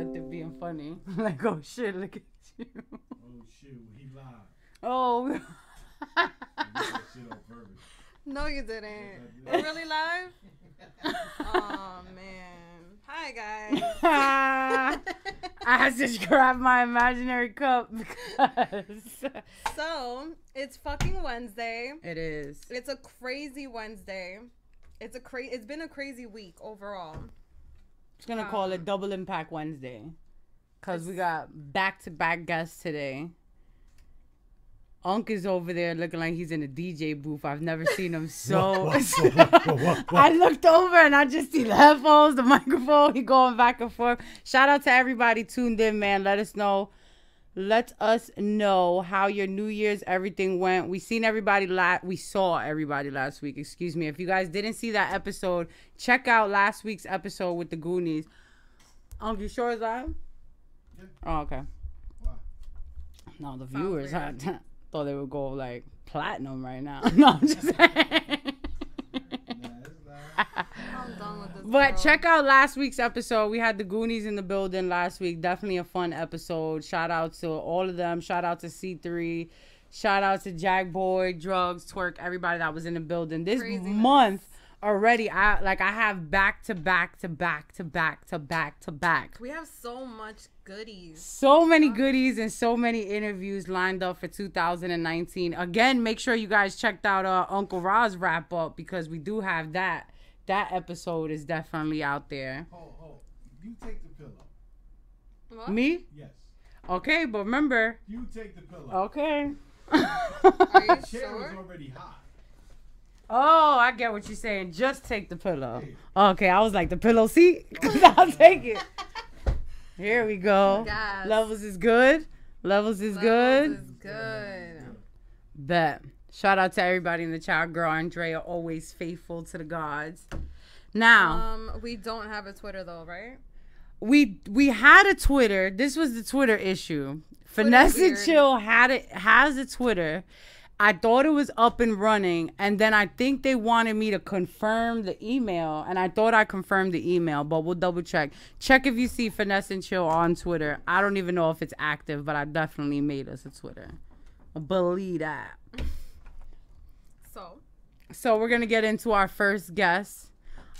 meant it being funny. Like, oh shit, look at you. Oh shit, he lied. Oh. No, you didn't. We're really live? Oh, man. Hi, guys. I had to grab my imaginary cup because... So, it's fucking Wednesday. It is. It's a crazy Wednesday. It's been a crazy week overall. Just gonna call it Double Impact Wednesday. Because we got back-to-back guests today. Unc is over there looking like he's in a DJ booth. I've never seen him so... What? I looked over and I just see the headphones, the microphone. He going back and forth. Shout out to everybody tuned in, man. Let us know how your New Year's everything went. We saw everybody last week. Excuse me. If you guys didn't see that episode, check out last week's episode with the Goonies. Unc, you sure it's live? Yeah. Oh, okay. Why? No, the viewers thought they would go like platinum right now. No, I'm just saying. I'm done with this. But check out last week's episode. We had the Goonies in the building last week. Definitely a fun episode. Shout out to all of them. Shout out to C3. Shout out to Jack Boy, Drugs, Twerk, everybody that was in the building. This month already, I have back to back. We have so much goodies. So many goodies and so many interviews lined up for 2019. Again, make sure you guys checked out Uncle Ra's wrap up because we do have that. That episode is definitely out there. Oh, you take the pillow. What? Me? Yes. Okay, but remember. You take the pillow. Okay. Are you The chair sure? was already hot. Oh, I get what you're saying. Just take the pillow. Okay, I was like, the pillow seat? I'll take it. Here we go. Yes. Levels is good. Levels is good. Is good. Bet. Shout out to everybody in the chat. Girl Andrea, always faithful to the gods. Now, We don't have a Twitter though, right? we had a Twitter. This was the Twitter issue. Finesse and Chill has a Twitter. I thought it was up and running, and then I think they wanted me to confirm the email, and I thought I confirmed the email, but we'll double check. Check if you see Finesse and Chill on Twitter. I don't even know if it's active, but I definitely made us a Twitter. Believe that. So we're going to get into our first guest,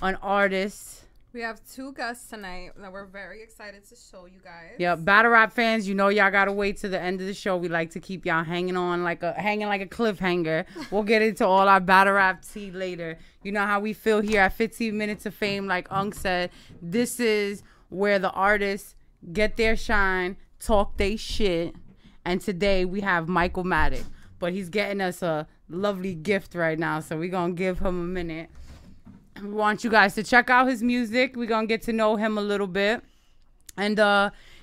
an artist. We have two guests tonight that we're very excited to show you guys. Yeah, Battle Rap fans, you know y'all gotta wait to the end of the show. We like to keep y'all hanging like a cliffhanger. We'll get into all our Battle Rap tea later. You know how we feel here at 15 Minutes of Fame. Like Unc said, this is where the artists get their shine, talk they shit. And today we have Michael Matic, but he's getting us a lovely gift right now, so we're gonna give him a minute. We want you guys to check out his music. We're going to get to know him a little bit. And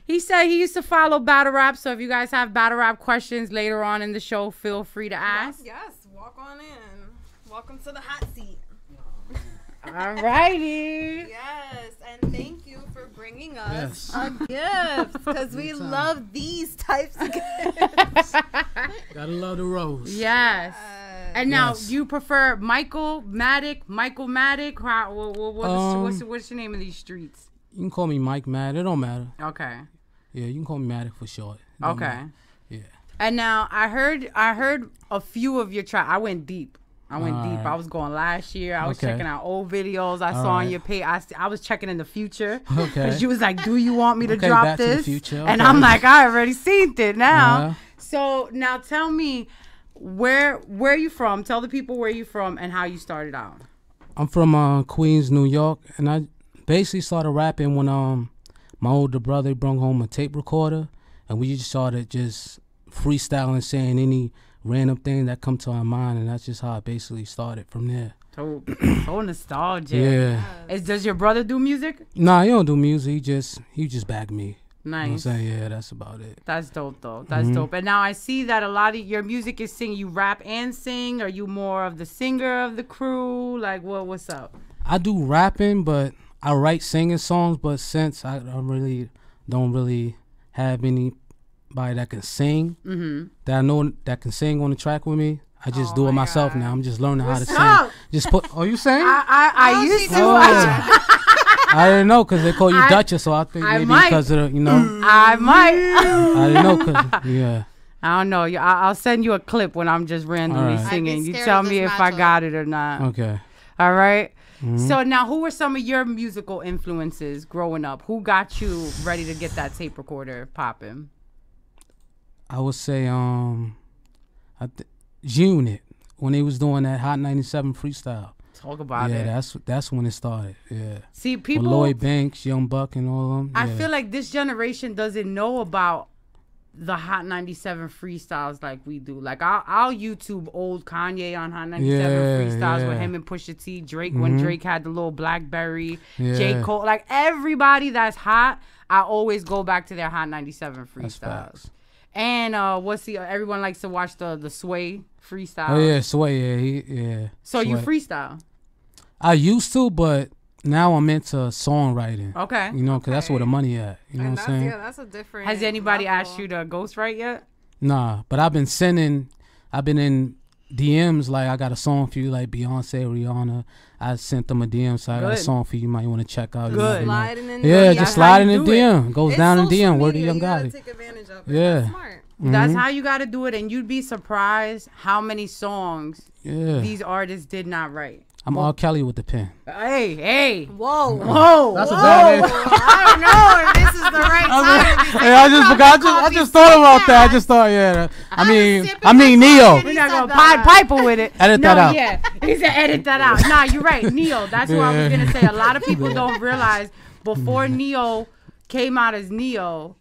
he said he used to follow Battle Rap. So if you guys have Battle Rap questions later on in the show, feel free to ask. Yes, walk on in. Welcome to the hot seat. All righty. Yes, and thank you for bringing us a gift because we love these types of gifts. Gotta love the rose. Yes. And now, you prefer Michael Matic? What's your name of these streets? You can call me Mike Matic. It don't matter. Okay. Yeah, you can call me Matic for short. Okay. Yeah. And now I heard a few of your tracks. I went deep. I was going last year. I was checking out old videos I saw on your page. I was checking in the future. Okay. Because you was like, do you want me to drop back this? To the future. Okay. And I'm like, I already seen it now. So now tell me, where are you from? Tell the people where you from and how you started out. I'm from Queens, New York. And I basically started rapping when my older brother brought home a tape recorder. And we just started just freestyling, saying any random thing that come to our mind, and that's just how I basically started from there. So nostalgic. Yeah. Does your brother do music? Nah, he don't do music. He just bagged me. Nice. You know what I'm saying? Yeah, that's about it. That's dope though. That's dope. And now I see that a lot of your music is sing. You rap and sing. Are you more of the singer of the crew? Like what's up? I do rapping, but I write singing songs. But since I don't really have anybody that can sing, that I know that can sing on the track with me, I just do it myself now. I'm just learning how to sing. Just put. Oh, you saying? I used to. I didn't know because they call you Duchess, so I think I maybe might. because of the, you know. I might. I didn't know because yeah. I don't know. I'll send you a clip when I'm just randomly Alright. singing. I'd be You scared tell of me this if I matchup. got it or not. Okay. All right. Mhm. So now, who were some of your musical influences growing up? Who got you ready to get that tape recorder popping? I would say G-Unit when they was doing that Hot 97 freestyle. Talk about Yeah, it. that's when it started. Yeah. See, With people. Lloyd Banks, Young Buck, and all of them. I yeah. feel like this generation doesn't know about the Hot 97 freestyles like we do. Like I'll YouTube old Kanye on Hot 97 freestyles with him and Pusha T, Drake when Drake had the little BlackBerry, J. Cole, like everybody that's hot, I always go back to their Hot 97 That's freestyles. facts. And what's the everyone likes to watch the Sway freestyle. Oh yeah, Sway. Yeah. So you Sway. freestyle. I used to, but now I'm into songwriting. Okay. You know, because that's where the money at. You know And what I'm saying? yeah, that's a different. Has anybody level. asked you to ghostwrite yet? Nah, but I've been in DMs like I got a song for you, like Beyonce, Rihanna. I sent them a DM, so I got a Good. song for you. You might want to check out. You Good. never know. Sliding in Yeah, there. just That's slide how in you the do it. DM. Goes It's down in social DM. Word to media, Young you gotta Gotti. take advantage of it. Yeah. That's smart. That's Mhm. how you got to do it, and you'd be surprised how many songs Yeah. these artists did not write. I'm R. Kelly with the pen. Hey. Whoa. Whoa. That's a whoa. bad I don't know if this is the right time. to be Hey, I just forgot. I coffee just thought about that. I snack. just thought, yeah. I mean sipping my Neo. coffee. We're not going to said that. Pied Piper with it. Edit no, that out. Yeah. He said edit that out. Nah, you're right. Neo. That's what I was Yeah. going to say. A lot of people don't realize before Neo came out as Neo,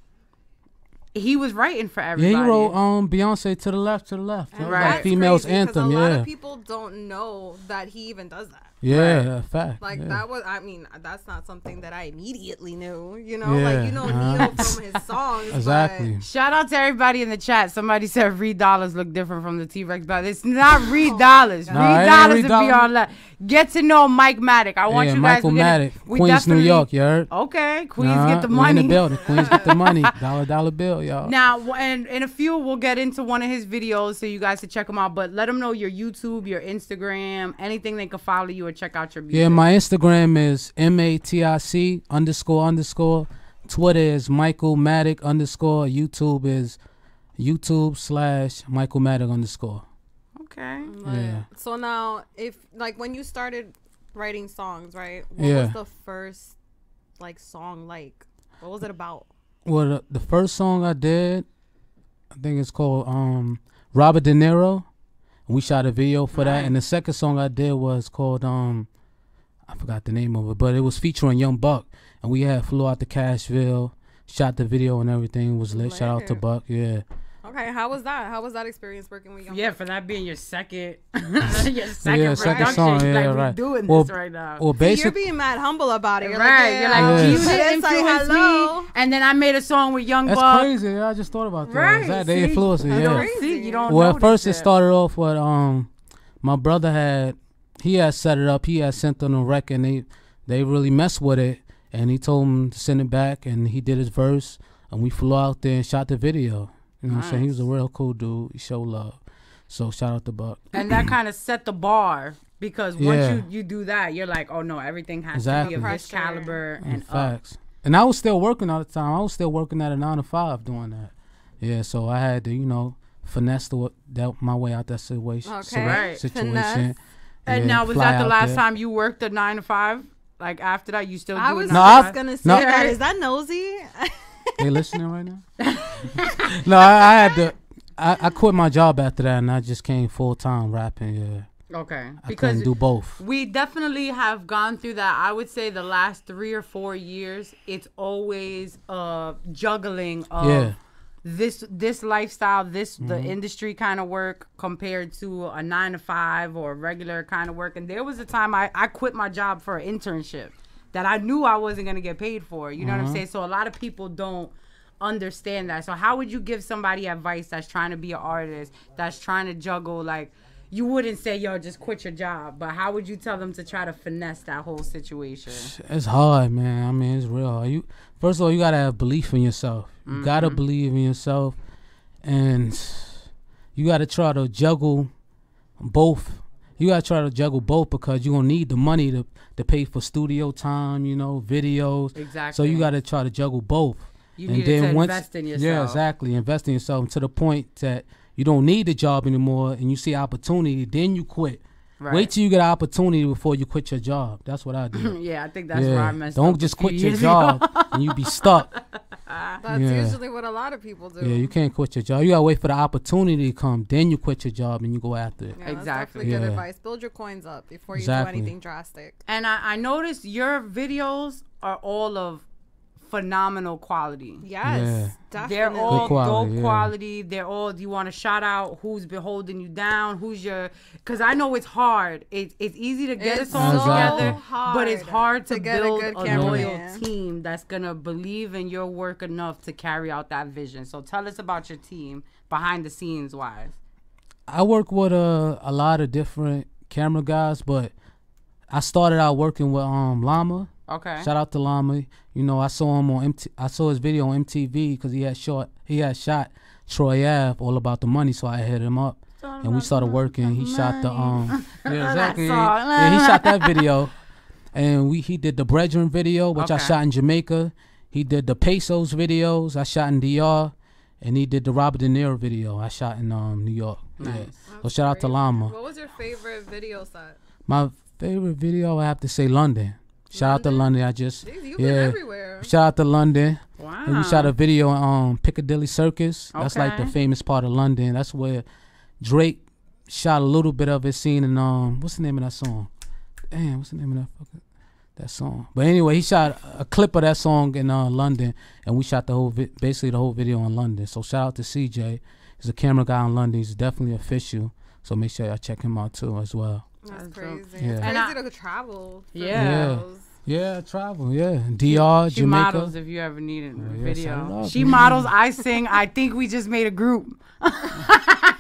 he was writing for Yeah, everybody. he wrote Beyonce to the left. And Right. that's Females crazy, 'cause anthem. A lot Yeah. of people don't know that he even does that. Yeah, fact. Like yeah. that was, I mean, that's not something that I immediately knew. You know, Yeah, like you know Neo from his songs. Exactly. Shout out to everybody in the chat. Somebody said Reed Dollars look different from the T-Rex battle. It's not Reed Dollars. Nah, it Reed ain't Dollars Reed to be Dollars. on left. Get to know Mike Matic. I want Yeah, you guys. Michael Matic, we Queens, New definitely- York. You heard? Okay, Queens Nah, get the we in money. the building. Queens get the money. Dollar bill, y'all. Now, and in a few, we'll get into one of his videos so you guys can check him out. But let him know your YouTube, your Instagram, anything they can follow you or check out your music. Yeah, my Instagram is MATIC__. Twitter is Michael Matic _ YouTube is YouTube/Michael Matic _ Okay. Yeah. So now, if like when you started writing songs, right? What Yeah. was the first like song like? What was it about? Well, the first song I did, I think it's called Robert De Niro. We shot a video for that. And the second song I did was called I forgot the name of it, but it was featuring Young Buck. And we flew out to Cashville, shot the video and everything. It was lit. Shout out to Lit. Buck. Yeah. Okay, how was that? How was that experience working with Young Yeah, Buck? for that being your second, Yeah, second second song, production, yeah, like right. we doing Well, this right now. Well, You're basically, being mad humble about it. You're Right, like, you're yeah. like, Yeah. you It's didn't like, influence hello. me, and then I made a song with Young that's Buck. crazy. Yeah, I just thought about that. Right, They see? influenced me. You Yeah. don't Crazy. see, you don't Well, know at first this it shit. started off with my brother had set it up. He had sent them a record, and they really messed with it. And he told him to send it back, and he did his verse, and we flew out there and shot the video. You know what I'm saying? He was a real cool dude. He showed love. So shout out to Buck. And that kind of set the bar because once Yeah. you do that, you're like, oh no, everything has Exactly. to be of this Pressure. caliber and up. Facts. And I was still working all the time. I was still working at a 9 to 5 doing that. Yeah, so I had to, finesse my way out that situation. Okay. Right. Situation. Finesse. And Yeah, now, was fly that the out last there. time you worked a 9 to 5? Like after that, you still I do was it? No, just I- gonna say no. that. Is that nosy? They listening right now? No, I had to. I quit my job after that, and I just came full time rapping. Yeah, Okay, I because couldn't do both. we definitely have gone through that. I would say the last 3 or 4 years, it's always juggling of Yeah. this lifestyle, the industry kind of work compared to a 9 to 5 or regular kind of work. And there was a time I quit my job for an internship that I knew I wasn't gonna get paid for. You know what I'm saying? So a lot of people don't understand that. So how would you give somebody advice that's trying to be an artist, that's trying to juggle? Like, you wouldn't say, yo, just quit your job, but how would you tell them to try to finesse that whole situation? It's hard, man. I mean, it's real hard. First of all, you gotta have belief in yourself. You gotta believe in yourself, and you gotta try to juggle both. You gotta try to juggle both because you're gonna need the money to pay for studio time, you know, videos. Exactly. So you gotta try to juggle both. You need to invest in yourself. Yeah, exactly. Invest in yourself to the point that you don't need the job anymore and you see opportunity, then you quit. Right. Wait till you get an opportunity before you quit your job. That's what I do. Yeah, I think that's where I messed up. Don't just quit your job and you be stuck. That's usually what a lot of people do. Yeah, you can't quit your job. You gotta wait for the opportunity to come. Then you quit your job and you go after it. Yeah, Exactly. That's definitely good advice. Build your coins up before you do anything drastic. And I noticed your videos are all of phenomenal quality. Yes, definitely. They're all Good quality, dope quality. They're all. Do you want to shout out who's been holding you down? Who's your? Because I know it's hard. It's easy to get a song together, but it's hard to build a loyal team that's gonna believe in your work enough to carry out that vision. So tell us about your team behind the scenes wise. I work with a lot of different camera guys, but I started out working with Llama. Okay. Shout out to Llama. You know, I saw him on I saw his video on MTV because he had shot Troy Ave, All About the Money. So I hit him up and we started working. He shot the yeah, exactly. He shot that video, and he did the Brethren video, which I shot in Jamaica. He did the Pesos videos. I shot in DR, and he did the Robert De Niro video. I shot in New York. Nice. Yeah. So shout out to Llama. What was your favorite video set? My favorite video, I have to say London. Shout out to London. Jeez, you've been everywhere. Shout out to London. Wow. And we shot a video on Piccadilly Circus. That's like the famous part of London. That's where Drake shot a little bit of his scene in what's the name of that song? Damn, what's the name of that song? But anyway, he shot a clip of that song in London, and we shot the whole basically the whole video in London. So shout out to CJ. He's a camera guy in London. He's definitely official. So make sure y'all check him out too as well. That's crazy. Yeah. It's crazy to travel. Yeah, travel. Yeah, DR, she Jamaica. models if you ever need a video. Up, she models. I sing. I think we just made a group.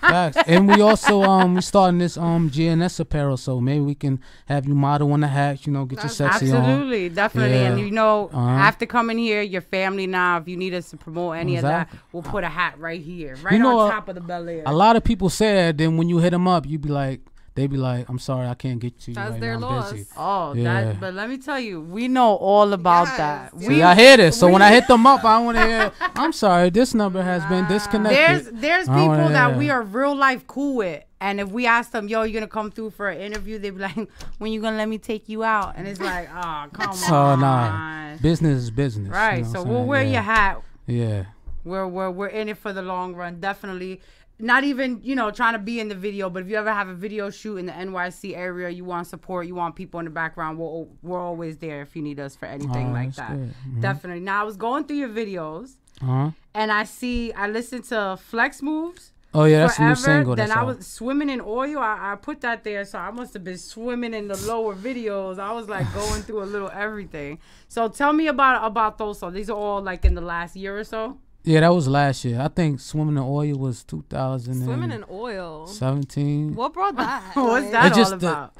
Facts. And we also we starting this GNS apparel, so maybe we can have you model on the hats. You know, get your sexy on. Absolutely, definitely. And you know, after coming here, your family now. If you need us to promote any of that, we'll put a hat right here, right on top of the Bel Air. A lot of people say that. Then when you hit them up, you be like. They be like, I'm sorry, I can't get to you right now. I'm busy. Oh, but let me tell you, we know all about that. See, I hear this. So when I hit them up, I want to hear, I'm sorry, this number has been disconnected. There's people that we are real life cool with. And if we ask them, yo, you're going to come through for an interview, they be like, when you going to let me take you out? And it's like, oh, come on. Oh, nah. Business is business. Right. You know so we'll wear your hat. Yeah. We're in it for the long run. Definitely. Not even, you know, trying to be in the video, but if you ever have a video shoot in the NYC area, you want support, you want people in the background, we're always there if you need us for anything like that. Mm-hmm. Definitely. Now, I was going through your videos, and I listened to Flex Moves. Oh, yeah, that's a new single. Then I was swimming in oil. I put that there, so I must have been swimming in the lower videos. I was like going through a little everything. So tell me about those songs. These are all like in the last year or so? Yeah, that was last year. I think Swimming in Oil was 2000. Swimming in Oil. 17. What brought that? What's that all about?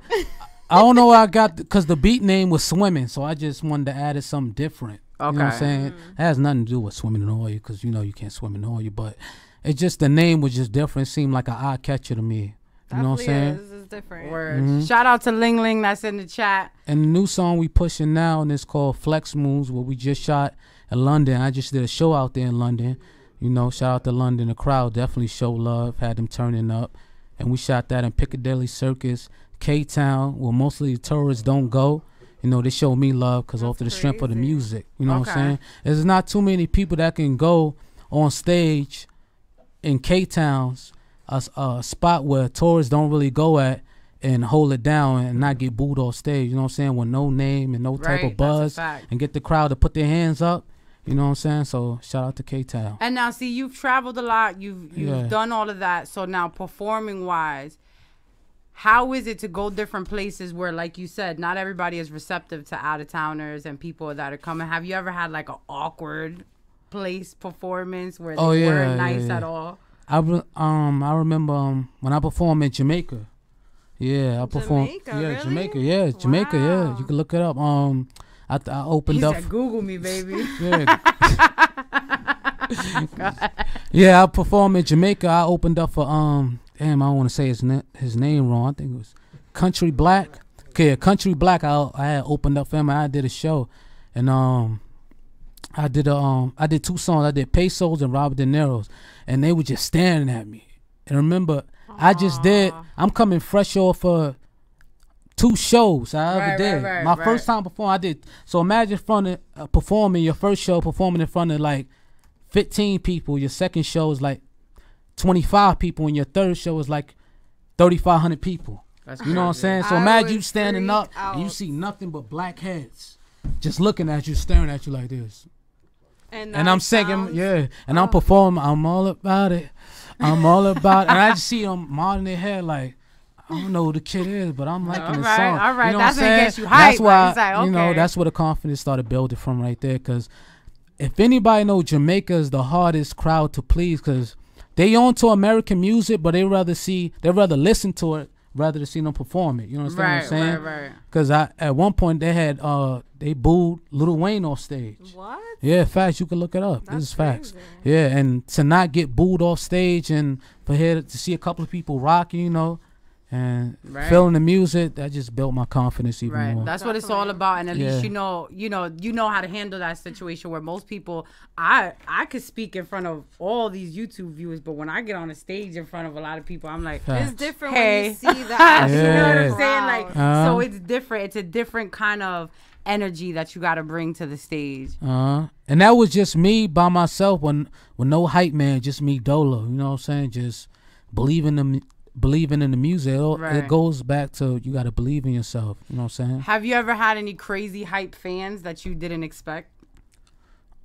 I don't know where I got because the beat name was Swimming, so I just wanted to add something different. Okay. You know what I'm saying? It has nothing to do with swimming in oil because you know you can't swim in oil, but it's just the name was just different. It seemed like an eye catcher to me. You know what I'm saying? It's different. Word. Shout out to Ling Ling that's in the chat. And the new song we pushing now, and it's called Flex Moves, where we just shot in London. I just did a show out there in London. You know, shout out to London. The crowd definitely showed love, had them turning up. And we shot that in Piccadilly Circus, K-Town, where mostly the tourists don't go. You know, they show me love because off of the strength of the music. You know what I'm saying? There's not too many people that can go on stage in K-Towns, a spot where tourists don't really go at, and hold it down and not get booed off stage. You know what I'm saying? With no name and no type of buzz. And get the crowd to put their hands up. You know what I'm saying? So shout out to K-Town. And now, see, you've traveled a lot. You've done all of that. So now, performing-wise, how is it to go different places where, like you said, not everybody is receptive to out-of-towners and people that are coming? Have you ever had, like, an awkward place performance where they weren't nice at all? I remember when I performed in Jamaica. Yeah, I performed. Really? Jamaica. Yeah, Jamaica. Yeah, you can look it up. I opened up. Said, Google me, baby. Yeah. Yeah, I performed in Jamaica. I opened up for I don't want to say his name wrong. I think it was Country Black. Okay, Country Black. I had opened up for him. I did a show, and I did 2 songs. I did Pesos and Robert De Niro's, and they were just staring at me. And remember, I'm coming fresh off 2 shows I ever did. My first time performing, I did. So imagine performing your first show, performing in front of like 15 people. Your second show is like 25 people, and your third show is like 3,500 people. You know what I'm saying? So imagine you standing up and you see nothing but black heads just looking at you, staring at you like this. And I'm singing, and I'm performing. I'm all about it. I'm all about it. And I just see them nodding their head like, I don't know who the kid is, but I'm liking the song. All right, you know that's what gets you hyped. That's why, like, okay. you know, that's where the confidence started building from right there. Because if anybody knows, Jamaica is the hardest crowd to please, because they on to American music, but they rather listen to it rather than see them perform it. You know what I'm saying? Right. Because at one point they booed Lil Wayne off stage. What? Yeah, facts. You can look it up. This is facts. Crazy. Yeah, and to not get booed off stage and for here to see a couple of people rocking, you know, and feeling the music, that just built my confidence even more. That's what it's all about. And at least you know how to handle that situation where most people, I could speak in front of all these YouTube viewers, but when I get on a stage in front of a lot of people, I'm like, it's different when you see that. You know what I'm saying? Like, so it's different. It's a different kind of energy that you got to bring to the stage. And that was just me by myself, with no hype man, just me dolo. You know what I'm saying? Just believing in the music. It goes back to you got to believe in yourself. You know what I'm saying? Have you ever had any crazy hype fans that you didn't expect?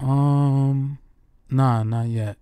Nah, not yet.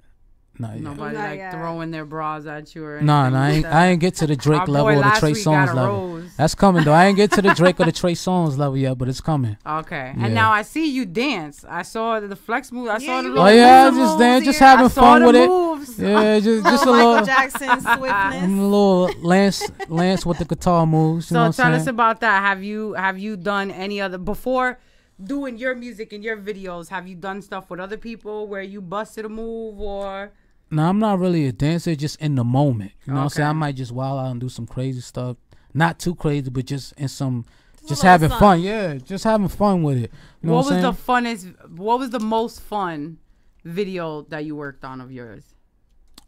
Nobody like throwing their bras at you or anything. Nah, I ain't get to the Drake level or the Trey Songz level. That's coming though. I ain't get to the Drake or the Trey Songz level yet, but it's coming. Okay. Yeah. And now I see you dance. I saw the flex move. I saw the little just having fun with moves. It. Yeah, just a Michael little Jackson swiftness. A little Lance with the guitar moves. You know tell us about that. Have you done any other before doing your music and your videos? Have you done stuff with other people where you busted a move or? No, I'm not really a dancer, just in the moment. You know what I'm saying? I might just wild out and do some crazy stuff. Not too crazy, but just in some, just having fun. Yeah, just having fun with it. You know what was the most fun video that you worked on of yours?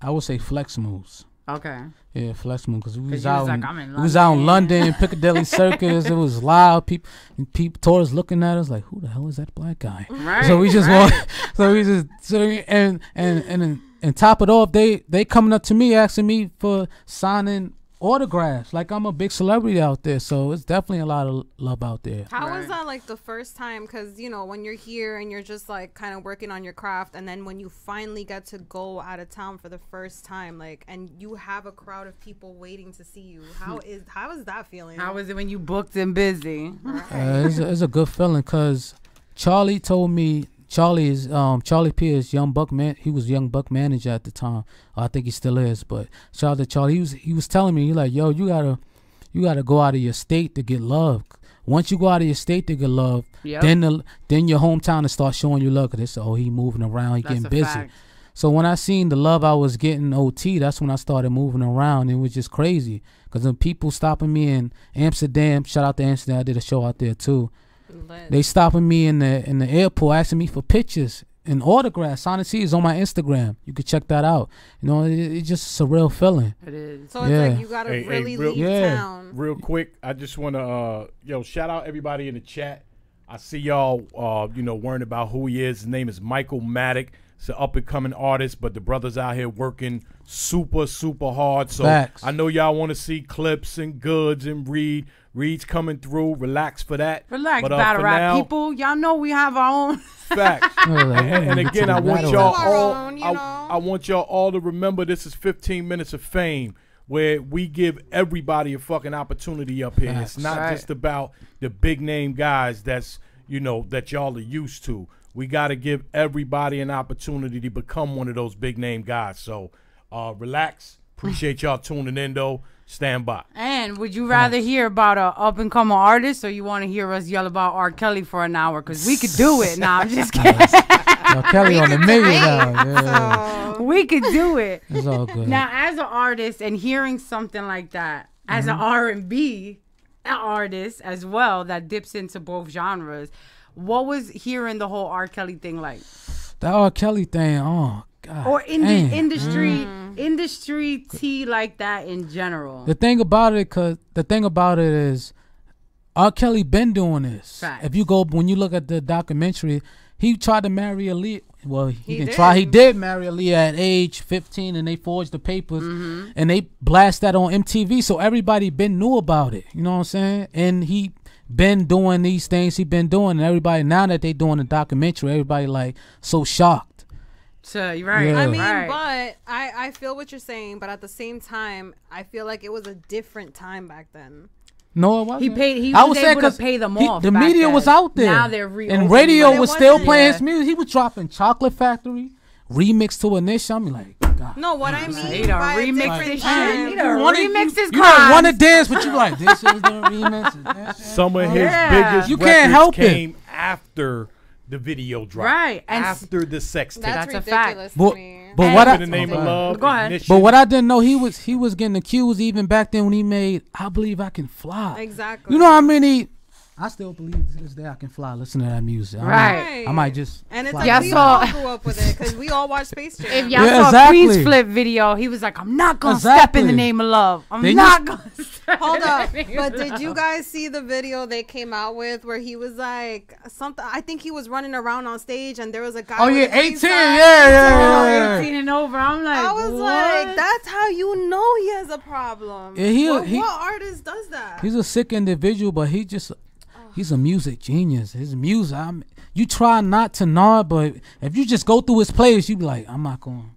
I would say Flex Moves. Okay. Yeah, Flex Moves, because we was out in London, Piccadilly Circus. It was loud. People, tourists looking at us like, who the hell is that black guy? Right. So we just and top it off, they coming up to me asking me for signing autographs. Like I'm a big celebrity out there, so it's definitely a lot of love out there. How was that like the first time? Because you know when you're here and you're just like kind of working on your craft, and then when you finally get to go out of town for the first time, like, and you have a crowd of people waiting to see you. How is that feeling? How is it when you booked and busy? It's a good feeling, because Charlie told me. Charlie P is Young Buck man. He was Young Buck manager at the time. I think he still is. But shout out to Charlie. He was telling me, he like, yo, you gotta go out of your state to get love. Once you go out of your state to get love, then your hometown will start showing you love. Cause they say, oh, he moving around, he getting busy. Fact. So when I seen the love I was getting OT, that's when I started moving around. It was just crazy. Cause the people stopping me in Amsterdam. Shout out to Amsterdam. I did a show out there too. They stopping me in the airport, asking me for pictures and autographs. Honestly, it's on my Instagram. You can check that out. You know, it's just a surreal feeling. It is. So it's like you gotta really leave town. Real quick, I just want to shout out everybody in the chat. I see y'all worrying about who he is. His name is Michael Matic. It's an up and coming artist, but the brother's out here working super, super hard. So Facts. I know y'all want to see clips and goods and Reed's coming through. Relax for that. Relax, battle rap people. Y'all know we have our own facts. and again, I want y'all all. I want y'all all to remember this is 15 minutes of fame, where we give everybody a fucking opportunity up here. Facts. It's not just about the big name guys that y'all are used to. We got to give everybody an opportunity to become one of those big name guys. So relax. Appreciate y'all tuning in, though. Stand by. And would you rather hear about a up-and-coming artist, or you want to hear us yell about R. Kelly for an hour? Because we could do it. Nah, I'm just kidding. R. Kelly on the million now. Yeah. We could do it. It's all good. Now, as an artist and hearing something like that, as an R&B artist as well that dips into both genres. What was hearing the whole R. Kelly thing like? The R. Kelly thing, oh God. Or industry tea like that in general. The thing about it is R. Kelly been doing this. Fact. If you go, when you look at the documentary, he tried to marry Aaliyah. Well, he did marry Aaliyah at age 15, and they forged the papers, and they blast that on MTV. So everybody been knew about it. You know what I'm saying? And he been doing these things he been doing, and everybody, now that they doing the documentary, everybody like so shocked. So you're right. Yeah. I mean, Right. but I feel what you're saying, but at the same time, I feel like it was a different time back then. No, it wasn't. He I was saying able to pay them off. The back media then. was out there. Now they're and radio was still playing yeah. his music. He was dropping Chocolate Factory, remix to Initial. I'm like, God. No, what I He mean done by a remix different this time. shit. He done remix his You don't want to dance, but you like, this is the remix. Some of his Yeah. biggest You can't help it. came after the video drop. Right, and after the sex tape. That's That's a fact. ridiculous But- to me. But what In the name of love. Go ahead. Ignition. But what I didn't know, he was getting accused even back then when he made I Believe I Can Fly. Exactly. You know how many? I still believe to this day I can fly. Listen to that music. Right. I might just. And it's fly. like we so- all grew up with it because we all watched Space Jam. if y'all Yeah, saw exactly. Queen's Flip video, he was like, I'm not going to step Exactly. in the name of love. I'm Then not going to step Hold in up, the name but of did love. you guys see the video they came out with where he was like something? I think he was running around on stage and there was a guy. Oh with yeah, a green 18. sign. Yeah. 18 and over. I'm like, I was what? like, that's how you know he has a problem. Yeah, what artist does that? He's a sick individual, but he's a music genius. His music, you try not to nod, but if you just go through his plays, you be like, I'm not going.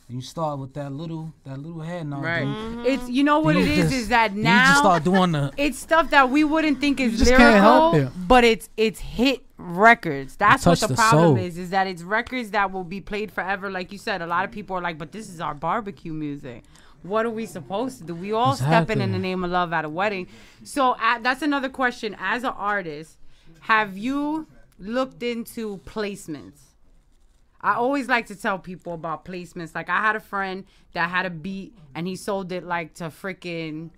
You start with that little head nod. Right. then It's, you know what you it is just- that then now you just start doing the. it's stuff that we wouldn't think is just can't help lyrical, it. but it's hit records. That's what touched the the problem soul. is that it's records that will be played forever. Like you said, a lot of people are like, but this is our barbecue music. What are we supposed to do? We all stepping in the name of love at a wedding. So that's another question. As an artist, have you looked into placements? I always like to tell people about placements. Like I had a friend that had a beat and he sold it like to freaking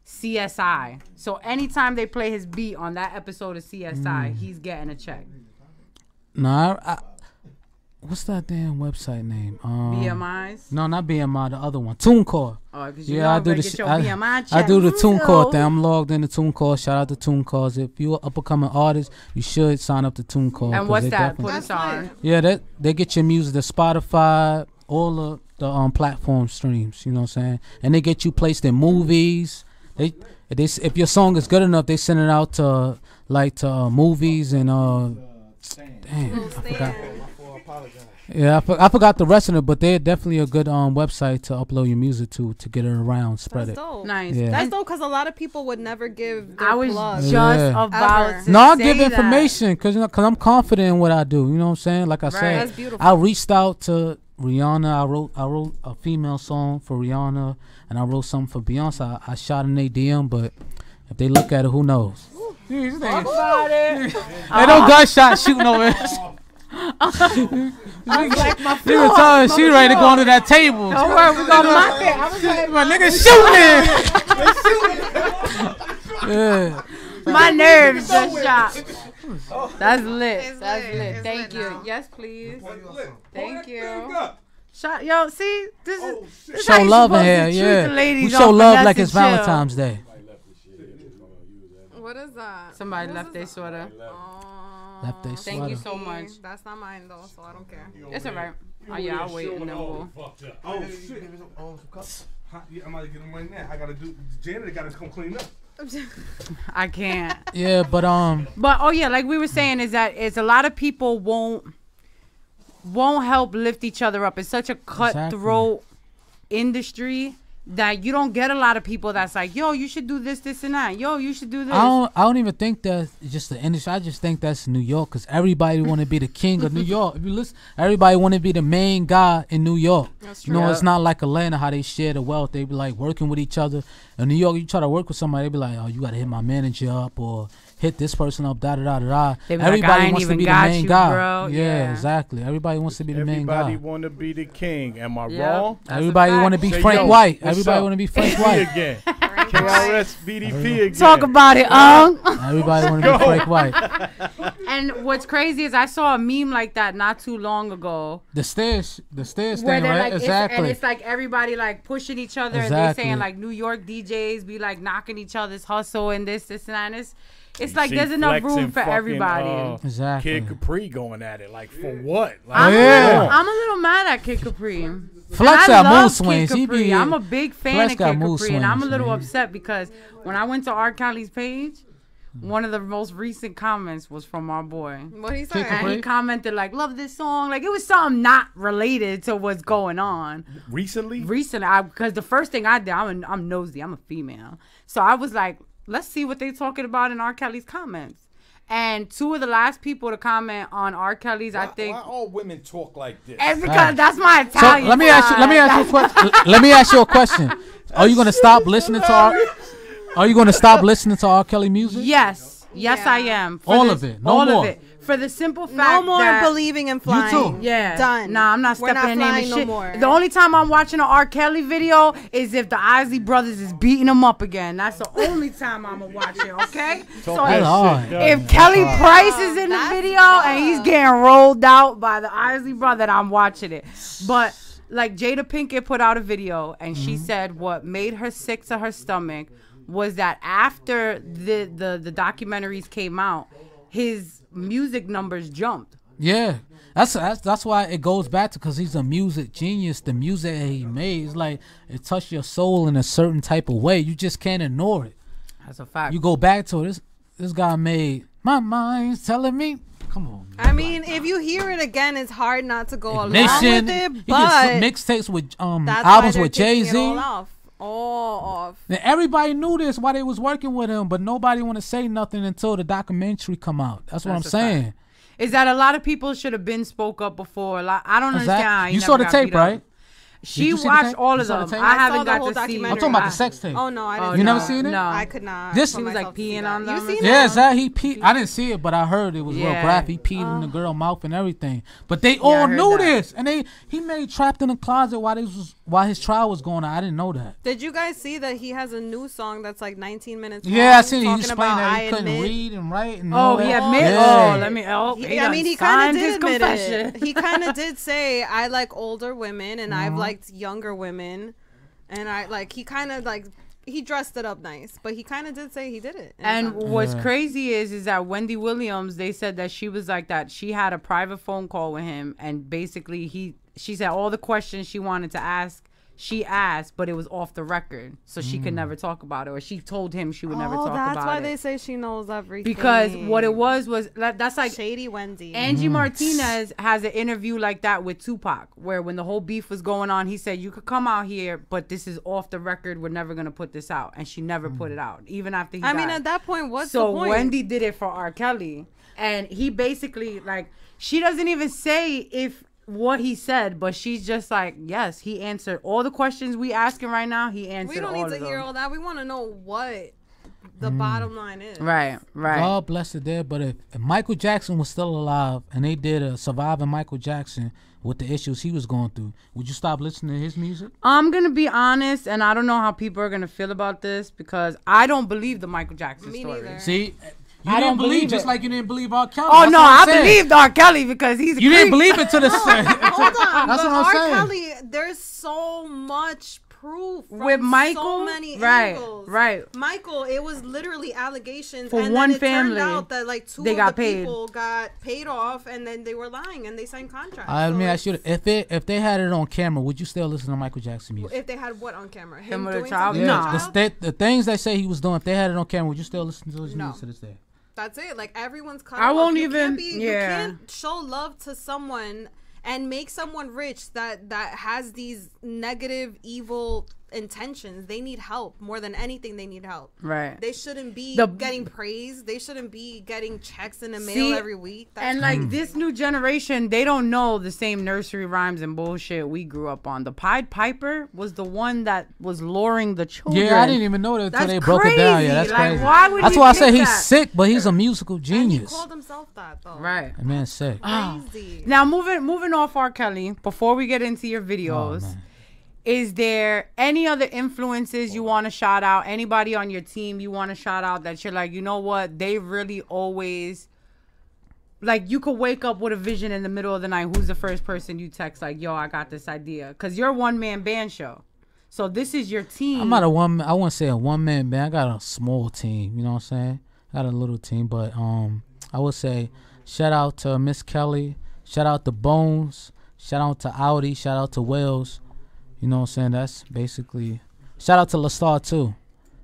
CSI. So anytime they play his beat on that episode of CSI, he's getting a check. Nah, what's that damn website name? BMIs? No, not BMI. The other one, TuneCore. Oh, because you Yeah, I do get the your I, BMI check. I do the TuneCore So- thing. I'm logged into TuneCore. Shout out to TuneCore. If you're an up and coming artist, you should sign up to TuneCore. And what's they that? definitely- Put us on. Yeah, they get your music to Spotify, all of the platform streams. You know what I'm saying? And they get you placed in movies. They if your song is good enough, they send it out to movies and damn, I forgot. Yeah, I forgot the rest of it, but they're definitely a good website to upload your music to get it around, spread That's it. dope. Nice. Yeah. That's dope because a lot of people would never give their I was plug. just Yeah. about Ever. to No, I say give that. information because I'm confident in what I do. You know what I'm saying? Like I Right. said, That's beautiful. I reached out to Rihanna. I wrote a female song for Rihanna, and I wrote something for Beyonce. I shot in their DM, but if they look at it, who knows? Talk about it. Ain't no gunshot shooting over there. Like my You were telling she ready to go under that table. Don't worry, we gonna mock it. I was like, My nigga shooting. Yeah. my nerves just shot. That's lit. It's That's lit. lit. It's Thank lit you. now. Yes, please. Thank you. Up. Shot, yo, see, this is Show how you love in supposed here, to treat yeah. the ladies We off show love Finesse like and it's chill. Valentine's Day. What is that? Somebody Whose left is their that? sweater. Left they Thank you sweater. so much. That's not mine though, so I don't care. It's alright. Oh yeah, I'll wait and then we'll. Oh shit! Yeah, I'm about to get them right now. I gotta do. Janet gotta come clean up. I can't. Yeah, but But oh yeah, like we were saying, is that it's a lot of people won't help lift each other up. It's such a cutthroat industry that you don't get a lot of people that's like, yo, you should do this, this, and that. Yo, you should do this. I don't even think that's just the industry. I just think that's New York because everybody want to be the king of New York. If you listen, everybody want to be the main guy in New York. That's You know, true. it's not like Atlanta how they share the wealth. They be like working with each other. In New York, you try to work with somebody, they be like, oh, you got to hit my manager up or hit this person up, da da da da da. They be like, Everybody "I ain't wants to even be the got main you, guy. bro." Yeah, Yeah. exactly. Everybody wants to be the main Everybody guy. want to be the king. Am I Yeah. wrong? That's a Everybody fact. want to be Say, Frank yo, White. what's Everybody up? want to be Frank Me White. again. Frank KRS BDP again. Talk about it, Everybody want to be Frank White. And what's crazy is I saw a meme like that not too long ago. The stairs Where thing, they're right? like, Exactly. it's like everybody like pushing each other and they saying like New York DJs be like knocking each other's hustle and this and that. It's like there's enough room for everybody. Exactly. Kid Capri going at it like for what? Like, I'm a little mad at Kid Capri. Flex got mood swings. I'm a big fan of Kid Capri, swings, and I'm a little upset because when I went to R. Kelly's page, one of the most recent comments was from our boy. What he said? And he commented like, "Love this song." Like it was something not related to what's going on. Recently, because the first thing I did, I'm nosy. I'm a female, so I was like, let's see what they talking about in R. Kelly's comments. And two of the last people to comment on R. Kelly's, I think. Why all women talk like this? And because that's my Italian. So let me ask you a question. Let me ask you a question. Are you gonna stop listening to R. Kelly music? Yes, I am. All of it. No more. Of it. For the simple fact no more that believing in flying. You too. Yeah. Done. Nah, I'm not We're stepping in not name flying of shit. no more. The only time I'm watching an R. Kelly video is if the Isley brothers is beating him up again. That's the only time I'm gonna watch it, okay? So if Kelly Price is in the video and he's getting rolled out by the Isley brother, I'm watching it. But like Jada Pinkett put out a video and she said what made her sick to her stomach was that after the documentaries came out, his music numbers jumped. Yeah, that's why it goes back to, because he's a music genius. The music that he made is like it touched your soul in a certain type of way. You just can't ignore it. That's a fact. You go back to it. This guy made my mind's telling me. Come on. I mean, if you hear it again, it's hard not to go along with it. He But did mixtapes with albums with Jay-Z. All off. Now, everybody knew this while they was working with him, but nobody want to say nothing until the documentary come out. That's what I'm saying. Is that a lot of people should have been spoke up before? Like, I don't understand how you saw the tape, right? She watched all of them. I haven't got to see. I'm talking about the sex tape. Oh no, I didn't. You never seen it? No, I could not. This was like peeing on them. You seen it? Yeah, he peed. I didn't see it, but I heard it was real graphic. He peed in the girl's mouth and everything. But they all knew this, and he made Trapped in the Closet while his trial was going on. I didn't know that. Did you guys see that he has a new song that's like 19 minutes long? Yeah, I seen it. He explained that he couldn't read and write. And he admitted. Oh, let me. I mean, he kind of did admit it. He kind of did say, "I like older women, and I've liked younger women." And I like he kind of like he dressed it up nice, but he kind of did say he did it. And what's crazy is that Wendy Williams, they said that she was like that. She had a private phone call with him, and basically she said all the questions she wanted to ask, she asked, but it was off the record, so she could never talk about it, or she told him she would never talk about it. That's why they say she knows everything. Because what it was that's like Shady Wendy. Angie Martinez has an interview like that with Tupac, where when the whole beef was going on, he said, "You could come out here, but this is off the record. We're never gonna put this out," and she never put it out, even after he died. I mean, at that point, what's the so point? Wendy did it for R. Kelly, and he basically like she doesn't even say what he said, but she's just like, yes, he answered all the questions we asking right now. He answered all of them. We don't need to hear all that. We want to know what the bottom line is. Right. God bless it there. But if Michael Jackson was still alive and they did a Surviving Michael Jackson with the issues he was going through, would you stop listening to his music? I'm going to be honest, and I don't know how people are going to feel about this, because I don't believe the Michael Jackson story. Neither. See? You didn't believe just like you didn't believe R. Kelly. Oh, no, I believed R. Kelly because he's a You didn't believe it to the Hold on. That's what I'm saying. R. Kelly, there's so much proof from with Michael, so many angles. Right. Michael, it was literally allegations, for and one then it family. turned out that like two they of got the paid. people got paid off, and then they were lying and they signed contracts. Let me ask you: if they had it on camera, would you still listen to Michael Jackson music? If they had what on camera? Him with doing a child? something No. with a child? The things they say he was doing, if they had it on camera, would you still listen to his music to this day? That's it. Like everyone's cut I off. won't You even. You can't show love to someone and make someone rich that has these negative, evil intentions. They need help more than anything. They need help. Right. They shouldn't be getting praise. They shouldn't be getting checks in the mail every week. And like this new generation, they don't know the same nursery rhymes and bullshit we grew up on. The Pied Piper was the one that was luring the children. Yeah, I didn't even know that until they broke it down. Yeah, that's like, crazy. Why would that's why I say he's sick, but he's a musical genius. And he called himself that though. Right. That man's sick. Crazy. Now moving off R. Kelly, before we get into your videos. is there any other influences you want to shout out? Anybody on your team you want to shout out that you're like, you know what? They really always, like, you could wake up with a vision in the middle of the night. Who's the first person you text like, yo, I got this idea? Because you're a one-man band show. So this is your team. I'm not a one. I wouldn't say a one-man band. I got a small team. You know what I'm saying? I got a little team, but I would say shout out to Miss Kelly. Shout out to Bones. Shout out to Audi. Shout out to Wells. You know what I'm saying? That's basically. Shout out to LaStar too.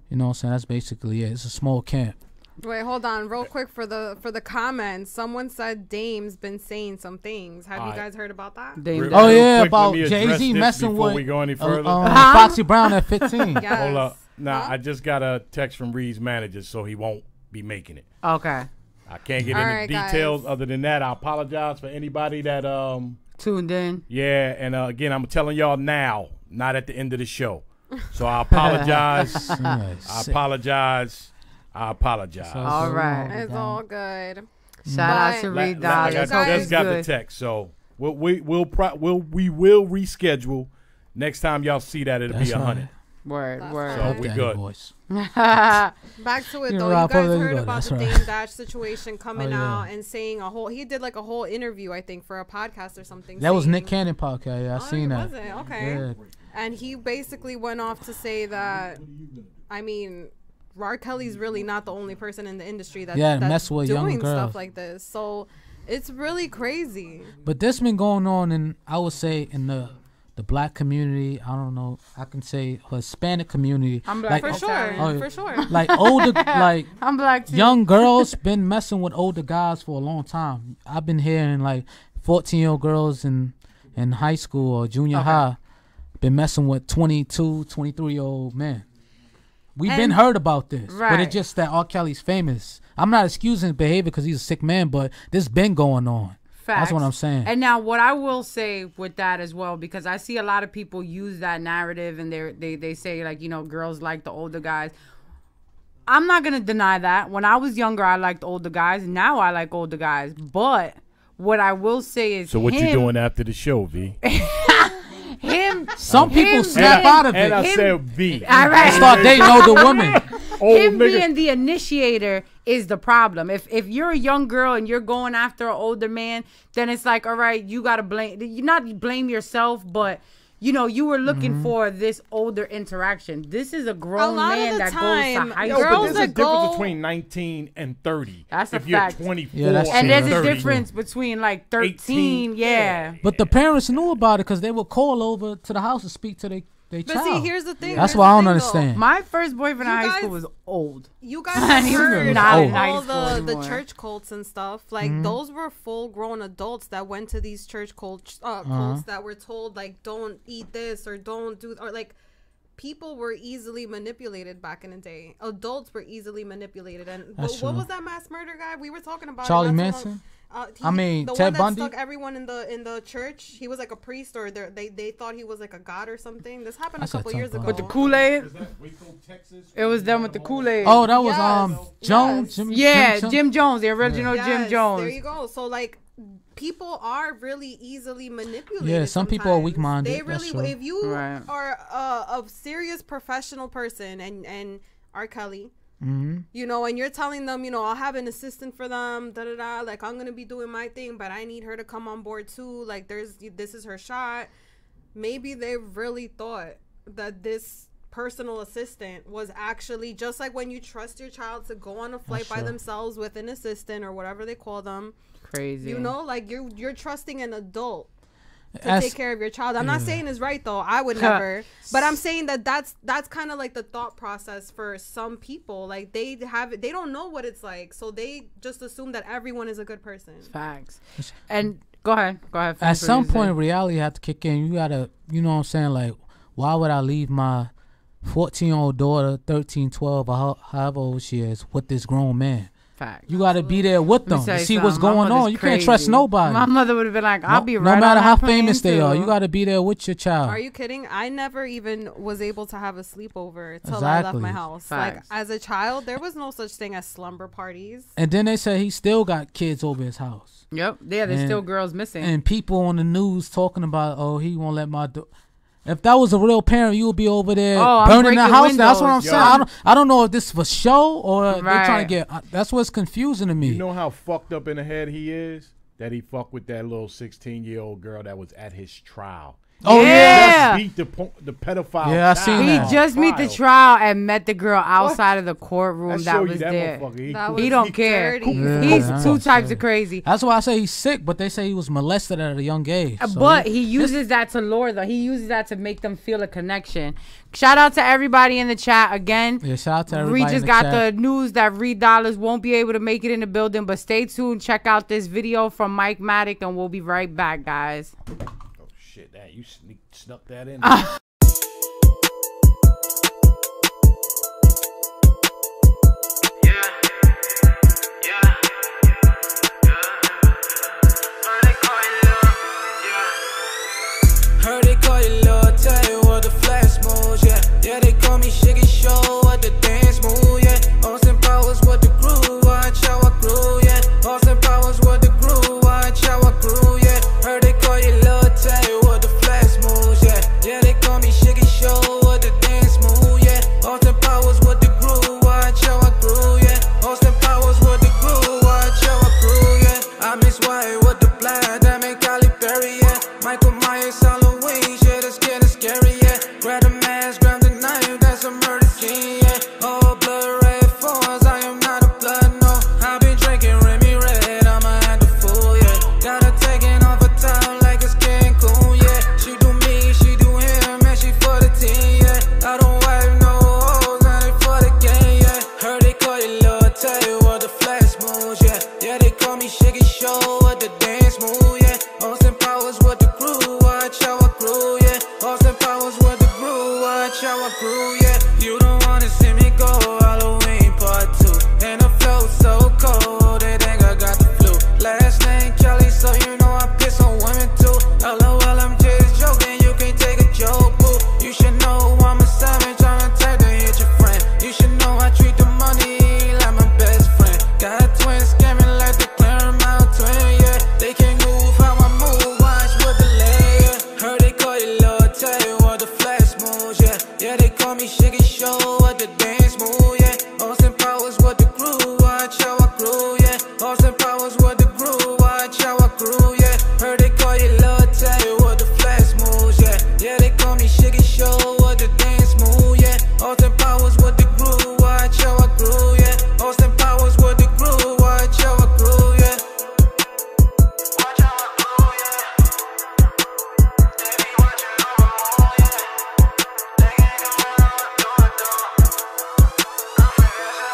You know what I'm saying? That's basically it. It's a small camp. Wait, hold on, real quick for the comments. Someone said Dame's been saying some things. Have you guys heard about that? Dame Oh yeah, quick, about let me Jay-Z messing before with we go any further. Foxy Brown at 15. Yes. Hold up. Nah, I just got a text from Reed's manager, so he won't be making it. Okay. I can't get All into right, details. guys. Other than that, I apologize for anybody that Tuned in. Yeah, and again, I'm telling y'all now, not at the end of the show. So I apologize. I apologize. All right. It's all good. Shout out to Reed Dollars. I just got the text, so we will reschedule. Next time y'all see that, it'll be 100. Word. So we good. Back to it though. You guys heard about the right. Dame Dash situation coming out and saying he did like a whole interview, I think, for a podcast or something. That was Nick Cannon podcast. Yeah, I seen that. Was it? Okay. Yeah. And he basically went off to say that, I mean, R. Kelly's really not the only person in the industry that's mess with young doing girls. stuff like this. So it's really crazy. But this been going on in, I would say, in the black community. I don't know. I can say Hispanic community. I'm black. For sure. For sure. Like older, like I'm black too. Young girls been messing with older guys for a long time. I've been hearing like 14-year-old girls in high school or junior high been messing with 22, 23-year-old men. We've been heard about this, but it's just that R. Kelly's famous. I'm not excusing his behavior because he's a sick man, but this been going on. Facts. That's what I'm saying. And now what I will say with that as well, because I see a lot of people use that narrative and they say, like, you know, girls like the older guys. I'm not going to deny that. When I was younger, I liked older guys. Now I like older guys. But what I will say is, so what you doing after the show, V? Some people snap out of it. And I said V. All right. Start dating older women. Him being the initiator is the problem. If you're a young girl and you're going after an older man, then it's like, all right, you gotta blame yourself, but you know, you were looking for this older interaction. This is a grown man that goes to high school. But there's a difference between 19 and 30. That's if a you're fact. 24 and there's a 30. difference between like 13, yeah. But the parents knew about it because they would call over to the house to speak to their child. But see, here's the thing. That's what I don't understand. My first boyfriend in high school was old. You guys have heard all the church cults and stuff. Like, those were full-grown adults that went to these church cults that were told, like, don't eat this or don't do... Or, like, people were easily manipulated back in the day. Adults were easily manipulated. And what was that mass murder guy? We were talking about Charlie Manson? The Ted one Bundy? that stuck everyone in the church. He was like a priest, or they thought he was like a god or something. This happened a couple years ago. With the Kool-Aid? It was them with the Kool-Aid. Oh, that was Jones. Jim Jones, the original Jim Jones. There you go. So like, people are really easily manipulated. Yeah, some people are weak-minded. They really, if you are a serious professional person, and R. Kelly. You know, and you're telling them, you know, I'll have an assistant for them, like, I'm gonna be doing my thing, but I need her to come on board too. Like, this is her shot. Maybe they really thought that this personal assistant was actually just like when you trust your child to go on a flight by themselves with an assistant or whatever they call them. Crazy. You know, like you're trusting an adult to take care of your child. I'm not saying it's right though. I would never. But I'm saying that's kind of like the thought process for some people. Like, they don't know what it's like, so they just assume that everyone is a good person. Facts. And go ahead. At some point, reality had to kick in. You gotta, you know what I'm saying? Like, why would I leave my 14-year-old daughter, 13, 12, or however old she is, with this grown man? Fact. You got to be there with them to see what's going on. You can't trust nobody. My mother would have been like, I'll be right. No matter how famous they are, you got to be there with your child. Are you kidding? I never even was able to have a sleepover till I left my house. Facts. Like, as a child, there was no such thing as slumber parties. And then they said he still got kids over his house. Yep. Yeah, there's still girls missing. And people on the news talking about, oh, he won't let my If that was a real parent, you would be over there I'm burning the house. windows. That's what I'm saying. I don't know if this is for show or Right. they're trying to get. That's what's confusing to me. You know how fucked up in the head he is? That he fucked with that little 16-year-old girl that was at his trial. Oh yeah. Just beat the pedophile. Yeah, I seen He that. just meet the trial and met the girl outside of the courtroom that was there. He don't care. He's two types of crazy. That's why I say he's sick, but they say he was molested at a young age. So but he uses that to lure them. He uses that to make them feel a connection. Shout out to everybody in the chat again. Yeah, shout out to everybody. We just got the news that Reed Dollars won't be able to make it in the building, but stay tuned. Check out this video from Mike Matic, and we'll be right back, guys. Shit, that you snuck that in. Heard they call you Lil', tell you what the flash moves, yeah. Yeah, they call me Shiggy Show, what the dance move, yeah. Austin Powers, what the groove, watch how I grew, yeah. Austin Powers, what the groove, watch how I grew, yeah. Heard they call you Lil', tell you what the flash moves, yeah. Yeah, they call me Shiggy Show, what the dance move, yeah. Austin Powers, what the groove, watch how I grew, yeah. Austin Powers, what the groove, watch how I grew, yeah. I miss White, what the black, that make Cali Berry, yeah. Michael Myers, Halloween, shit, it's getting scary, yeah. Grab the mask, grab the knife, that's a murder scene, yeah. All blood red phones, I am not a blood, no. I've been drinking Remy Red, I'ma act a fool, yeah. Got her taking off her top like it's Cancun, yeah. She do me, she do him, and she for the team, yeah. I don't wipe no hoes, and they for the game, yeah. Heard they call you Lil', tell you what the flash moves, yeah. Yeah, they call me Shiggy Show, what the dance move, yeah. Austin Powers, what the groove, watch how I grew, yeah. Austin Powers, what the groove, watch how I grew, yeah. You don't wanna see me go, Halloween part 2. And the flow so cold, they think I got the flu. Last name Kelly, so you know I piss on women too. LOL, I'm just joking, you can't take a joke, boo. You should know I'm a savage, tryna take to hit your friend. You should know I treat the money like my best friend. Got twins scamming like the Claremont twin, yeah. They can't move how I move, watch with the layer. Heard they call you Lil', tell you what the flash moves, yeah. Yeah, they call me Shiggy Show, what the dance move, yeah. Austin Powers, what the groove, watch how I grew, yeah. Austin Powers, what the groove, watch how I grew, yeah. Heard they call you Lil', tell you what the flash moves, yeah. Yeah, they call me Shiggy Show, what the dance move, yeah. Austin Powers, what the groove, watch how I grew, yeah. Austin Powers, what the groove, watch how I grew, yeah. Watch how I grew, yeah. They be watching on my own, yeah. They ain't doing what I'm doing, though. I'm finessing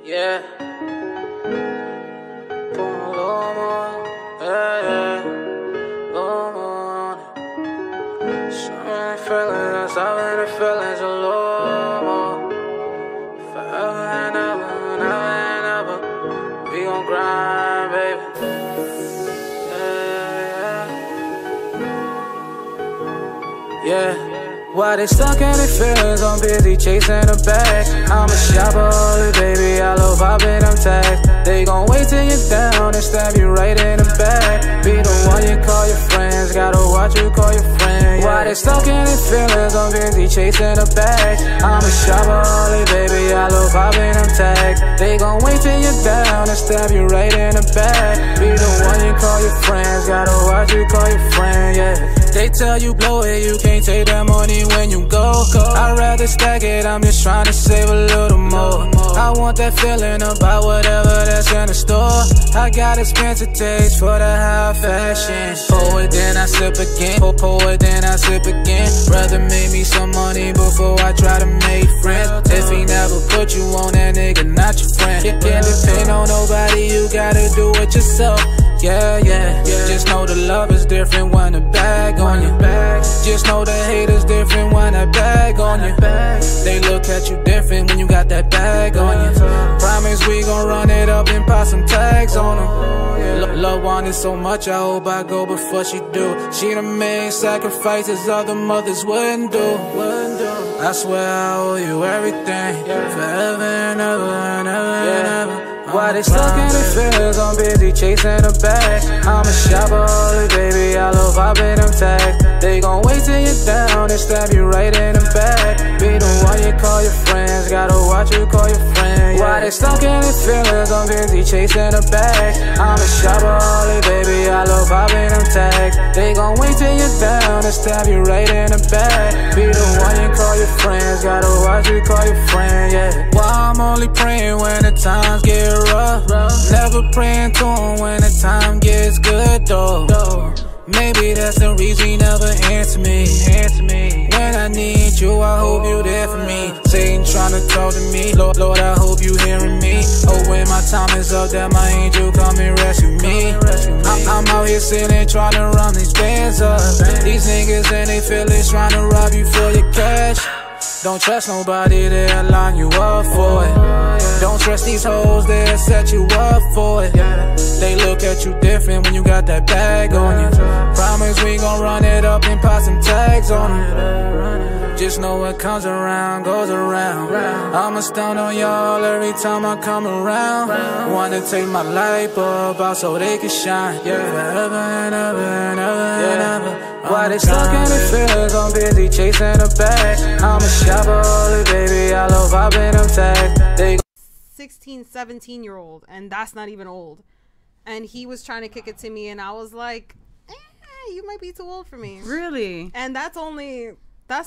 yeah. Put a little more, yeah, yeah. Little more on it. Some of the feelings, some of the feelings a little more. Forever and ever, never and ever. We gon' grind, baby. Yeah, yeah. While they stuck in their feelings, I'm busy chasing the bag. I'm a shopaholic, baby, I love popping them tags. They gon' wait till you're down and stab you right in the back. Be the one you call your friends, gotta watch you call your friend, yeah. While they stuck in their feelings, I'm busy chasing the bag. I'm a shopaholic, baby, I love popping them tags. They gon' wait till you're down and stab you right in the back. Be the one you call your friends, gotta watch you call your friend, yeah. They tell you blow it, you can't take that money when you go. I'd rather stack it, I'm just trying to save a little more. I want that feeling about whatever that's in the store. I got expensive taste for the high fashion. Pour it, then I sip again. Pour it, then I sip again. Rather make me some money before I try to make friends. If he never put you on, that nigga not your friend. You can't depend on nobody, you gotta do it yourself. Yeah, yeah. Just know the love is different when the bag on you. Just know the hate is different when that bag on you. They look at you different when you got that bag on you. Promise we gon' run it up and pop some tags on them. Love wanted so much, I hope I go before she do. She done made sacrifices other mothers wouldn't do. I swear I owe you everything, forever and ever and ever and ever. Why they stuck in the fields, I'm busy chasing the bag. I'm a shopaholic, baby, I love popping them tags. They gon' wait till you're down and stab you right in the back. Be the one you call your friends, gotta watch you call your friend. Why they stuck in the fields, I'm busy chasing the bag. I'm a shopaholic, baby, I love popping them tags. They gon' wait till you're down and stab you right in the back. Be the one you call your friends, gotta watch you call your friend, yeah. Why I'm only praying when the times get rough. Never praying to him when the time gets good though. Maybe that's the reason you never answer me. When I need you, I hope you there for me. Satan tryna talk to me, Lord, I hope you hearing me. Oh, when my time is up, that my angel come and rescue me. I'm out here sitting tryna run these bands up. These niggas and they feelings tryna rob you for your cash. Don't trust nobody, they'll line you up for it. Don't trust these hoes, they'll set you up for it. They look at you different when you got that bag on you. Promise we gon' run it up and pop some tags on them. Just know what comes around, goes around. I'ma stun on y'all every time I come around. Wanna take my light bulb out so they can shine. Forever and ever and ever and ever. Why they stuck in the fields, I'm busy chasing the bag. I'm a shopaholic, baby, I love popping them tags. They 16, 17-year-old, and that's not even old. And he was trying to kick it to me, and I was like, you might be too old for me. Really? And that's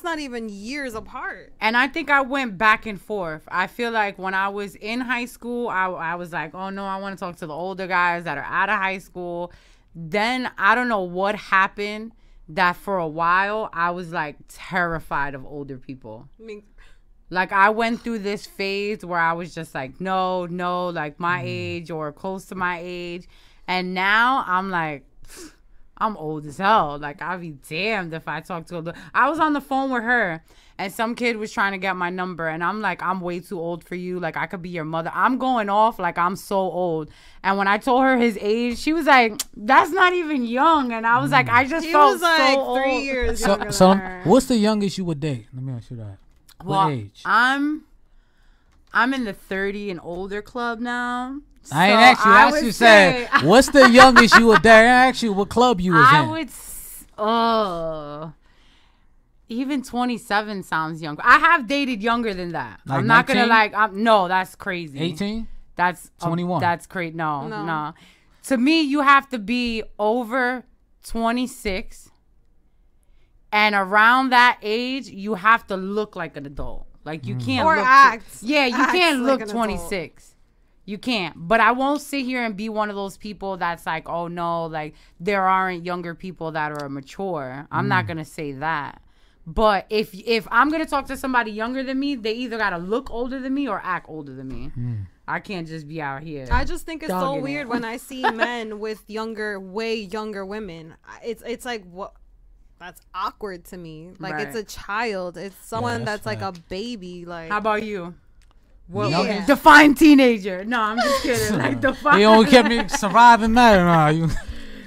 not even years apart. And I think I went back and forth. I feel like when I was in high school, I was like, oh no, I want to talk to the older guys that are out of high school. Then I don't know what happened that for a while I was like terrified of older people. Like I went through this phase where I was just like, no, like my age or close to my age. And now I'm like, I'm old as hell. Like I'll be damned if I talk to her. I was on the phone with her and some kid was trying to get my number and I'm like, I'm way too old for you. Like I could be your mother. I'm going off like I'm so old. And when I told her his age, she was like, that's not even young. And I was like, I just felt like so 3 old. years So, younger so than her. what's the youngest you would date? Let me ask you that. Well, What age? I'm in the 30 and older club now. I ain't asked you. I asked you, said, what's the youngest you would date? I asked you what club you was in. I would, even 27 sounds younger. I have dated younger than that. Like I'm not 19? going to no, that's crazy. 18? That's 21. That's crazy. No. To me, you have to be over 26. And around that age, you have to look like an adult. Like you can't or look act. Yeah, you act can't like look an 26. Adult. You can't. But I won't sit here and be one of those people that's like, oh no, like there aren't younger people that are mature. I'm not gonna say that. But if I'm gonna talk to somebody younger than me, they either gotta look older than me or act older than me. I can't just be out here. I just think it's so weird when I see men with way younger women. It's like what. That's awkward to me. Like Right. it's a child. It's someone that's that's like a baby. Like How about you? Well, Yeah. define teenager. No, I'm just kidding. Like define. They only kept me surviving that. You.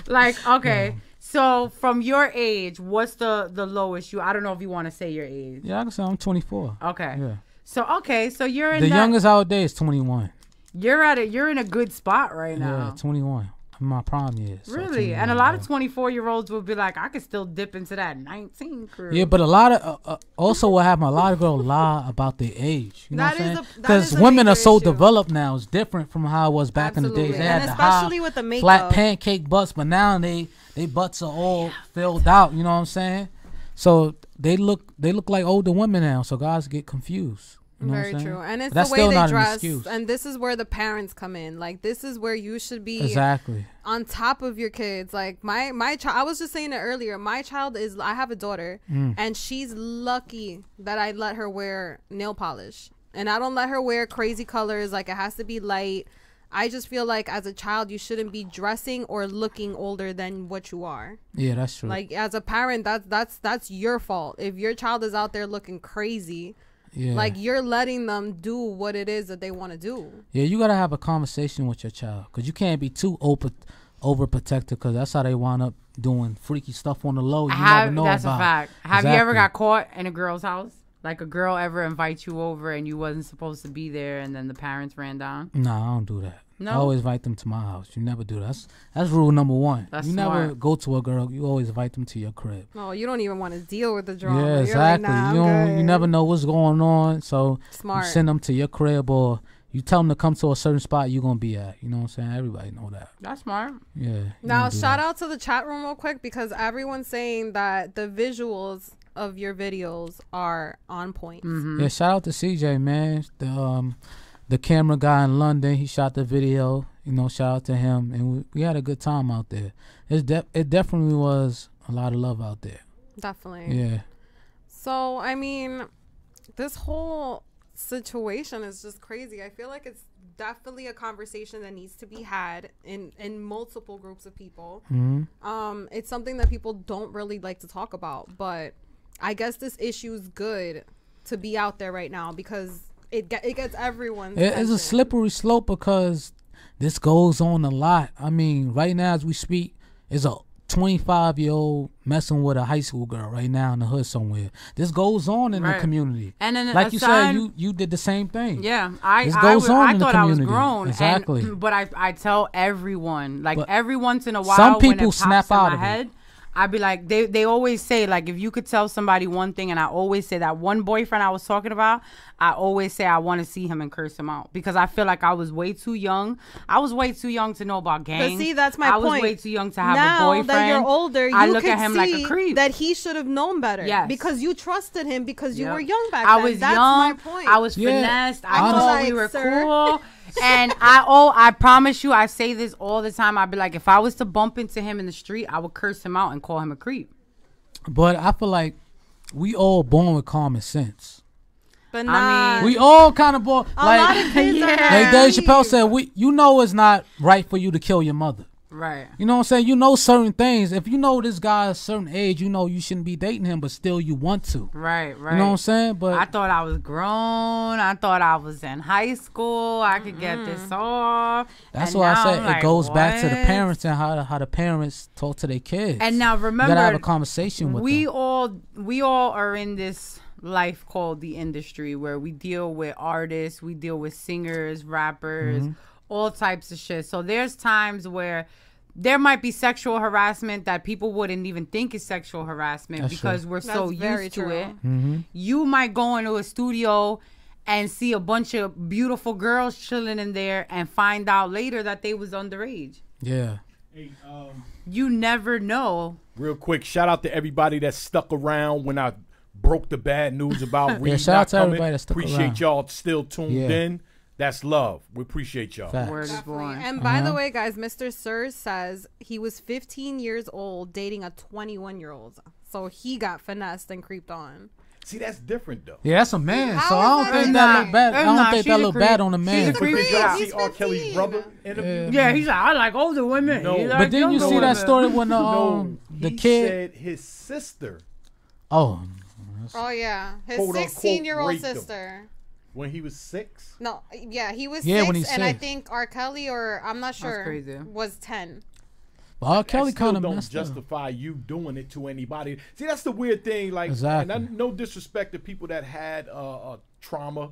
Like okay. So from your age, what's the lowest you? I don't know if you want to say your age. Yeah, I can say I'm 24. Okay. Yeah. So you're in The youngest I would date is 21. You're in a good spot right now. Yeah, 21. My prime years. So Really? 21, And a lot yeah. of 24-year-olds will be like, I could still dip into that 19 crew. Yeah, but a lot of also what happened, a lot of girls lie about their age. You know That what I'm is saying? a- that Because is a women are major so issue. developed now. It's different from how it was back in the days. Absolutely. They And had the especially high, with the makeup. flat pancake butts, but now they butts are all filled out. You know what I'm saying? So they look like older women now. So guys get confused. You know Very what I'm saying? true. And it's But that's the still way not they an dress. excuse. And this is where the parents come in. Like this is where you should be Exactly. on top of your kids. Like my child, I was just saying it earlier. My child I have a daughter and she's lucky that I let her wear nail polish. And I don't let her wear crazy colors. Like it has to be light. I just feel like as a child, you shouldn't be dressing or looking older than what you are. Yeah, that's true. Like as a parent, that's your fault. If your child is out there looking crazy, like you're letting them do what it is that they want to do. Yeah, you gotta have a conversation with your child, because you can't be too overprotective, because that's how they wind up doing freaky stuff on the low. You never know that's about. a fact. Have you ever got caught in a girl's house? Like a girl ever invite you over and you wasn't supposed to be there, and then the parents ran down? No, I don't do that. No? I always invite them to my house. You never do that. That's rule number one. That's you smart. never go to a girl. You always invite them to your crib. Oh, you don't even want to deal with the drama. Yeah, You're exactly. Like, nah, You never know what's going on, so Smart. you send them to your crib, or you tell them to come to a certain spot you're gonna be at. You know what I'm saying? Everybody know that. That's smart. Yeah. Now, shout out to the chat room real quick, because everyone's saying that the visuals of your videos are on point. Yeah, shout out to CJ, man. The camera guy in London, he shot the video. You know, shout out to him, and we had a good time out there. It definitely was a lot of love out there. Definitely. Yeah. So, I mean, this whole situation is just crazy. I feel like it's definitely a conversation that needs to be had in multiple groups of people. It's something that people don't really like to talk about, but I guess this issue is good to be out there right now, because it gets everyone's attention. It's a slippery slope, because this goes on a lot. I mean, right now as we speak, is a 25-year-old messing with a high school girl right now in the hood somewhere. This goes on in the community. And then like you said, you did the same thing. Yeah, I thought I was grown. Exactly. But I tell everyone, like, but every once in a while, some people when it snap pops in out my of head, it. I'd be like, they always say, like, if you could tell somebody one thing, and I always say that one boyfriend I was talking about, I always say I want to see him and curse him out, because I feel like I was way too young. I was way too young to know about gangs. But see, that's my point. I was way too young to have now a boyfriend. Now that you're older, I you look can at him see like a creep. that he should have known better. Yes. Because you trusted him, because you Yep. were young back I then. was That's young. my point. I was finessed. I I'm thought like, we were sir. cool. And I promise you, I say this all the time. I'd be like, if I was to bump into him in the street, I would curse him out and call him a creep. But I feel like we all born with common sense. But nah, We all kind of born. a lot of kids are Like naive. Dave Chappelle said, you know it's not right for you to kill your mother. Right. You know what I'm saying? You know certain things. If you know this guy a certain age, you know you shouldn't be dating him, but still you want to. Right. You know what I'm saying? But I thought I was grown. I thought I was in high school. I could get this off. that's And why I now said I'm it like, goes back to the what? parents and how the parents talk to their kids. And now you remember, gotta have a conversation with them. we all are in this life called the industry, where we deal with artists, we deal with singers, rappers, all types of shit. So there's times where there might be sexual harassment that people wouldn't even think is sexual harassment, That's because true. we're so That's very used to true. it. You might go into a studio and see a bunch of beautiful girls chilling in there and find out later that they was underage. Yeah. Hey, You never know. real quick, shout out to everybody that stuck around when I broke the bad news about Reed shout out not to coming. everybody that stuck Appreciate around. y'all still tuned Yeah. in. That's love. We appreciate y'all. Facts. Word is Definitely. born. And by the way, guys, Mr. Sir says he was 15 years old dating a 21-year-old. So he got finessed and creeped on. See, that's different though. Yeah, that's a man. How So is I don't that think a that man? look bad. I Nah, don't think she's that a look creep. bad on a man. She's a But creep. did y'all He's see R. Kelly's 15. brother interview? Yeah, he's like, I like older women. No. He like But then you younger see that women. story when He the kid. said his sister, Oh, yeah. His Quote, unquote, 16-year-old raped him. sister. when he was 6. No, yeah, he was Yeah, 6, when he's and I 6. think R. Kelly, or I'm not sure, crazy. was 10. R. Kelly That still kind of don't messed up. justify you doing it to anybody. See, that's the weird thing. Like, Exactly. and no disrespect to people that had trauma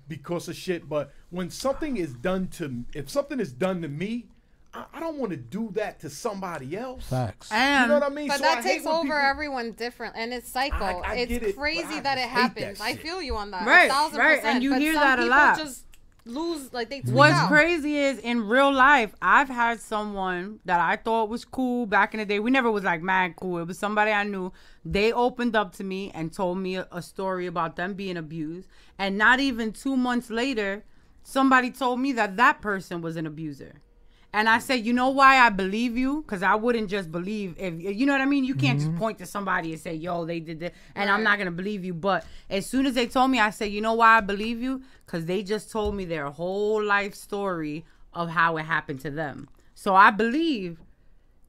because of shit, but when something is done to, if something is done to me, I don't want to do that to somebody else. Facts. You And know what I mean? But So I that hate takes when over people- everyone different, and it's cycle. I get It's it, but crazy I that it just hate happens. that I shit. feel you on that. Right, 1,000%. right, and you but hear some that a people lot. just lose, like they tweak what's out. crazy is in real life, I've had someone that I thought was cool back in the day. We never was like mad cool. It was somebody I knew. They opened up to me and told me a story about them being abused. And not even 2 months later, somebody told me that that person was an abuser. And I said, you know why I believe you? Because I wouldn't just believe if, you know what I mean? You can't just point to somebody and say, yo, they did this. And I'm not going to believe you. But as soon as they told me, I said, you know why I believe you? Because they just told me their whole life story of how it happened to them. So I believe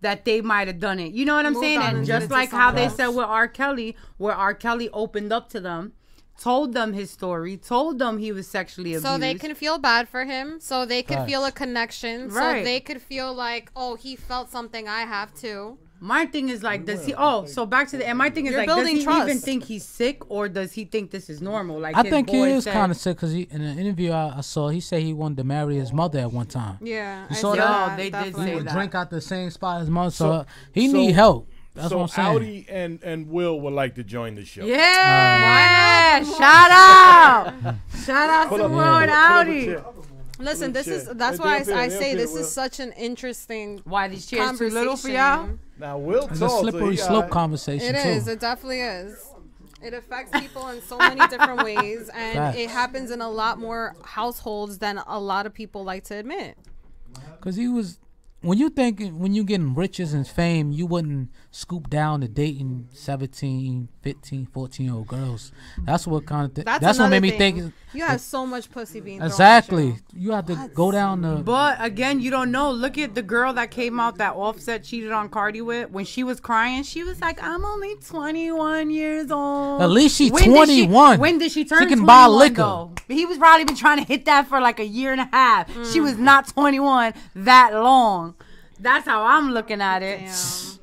that they might have done it. You know what I'm saying? And just like how they said with R. Kelly, where R. Kelly opened up to them, told them his story, told them he was sexually abused. So they can feel bad for him. So they could feel a connection. Right. So they could feel like, oh, he felt something I have too. My thing is like, does he? Oh, so back to the. And my thing is like, does he even think he's sick, or does he think this is normal? Like, I think he is kind of sick because in an interview I saw, he said he wanted to marry his mother at one time. Yeah, you saw that? They did say he would that. drink out the same spot as mother, so he need help. That's what I'm saying. Audi and Will would like to join the show. Yeah, shout out, shout out to Will and Audi. Listen, that's why I say this is such an interesting. Why these chairs too little for y'all? Now Will it's a slippery slope conversation. It is. It definitely is. It affects people in so many different ways, and it happens in a lot more households than a lot of people like to admit. Because he was. When you getting riches and fame, you wouldn't scoop down to dating 17, 15, 14-year-old girls. That's what kind of that's what made me think. You have so much pussy being exactly. You have to go down the. But again, you don't know. Look at the girl that came out that Offset cheated on Cardi with. When she was crying, she was like, "I'm only 21 years old." At least she's 21. When did she turn? She can buy liquor. Though? He was probably been trying to hit that for like a year and a half. She was not 21 that long. That's how I'm looking at it. Damn.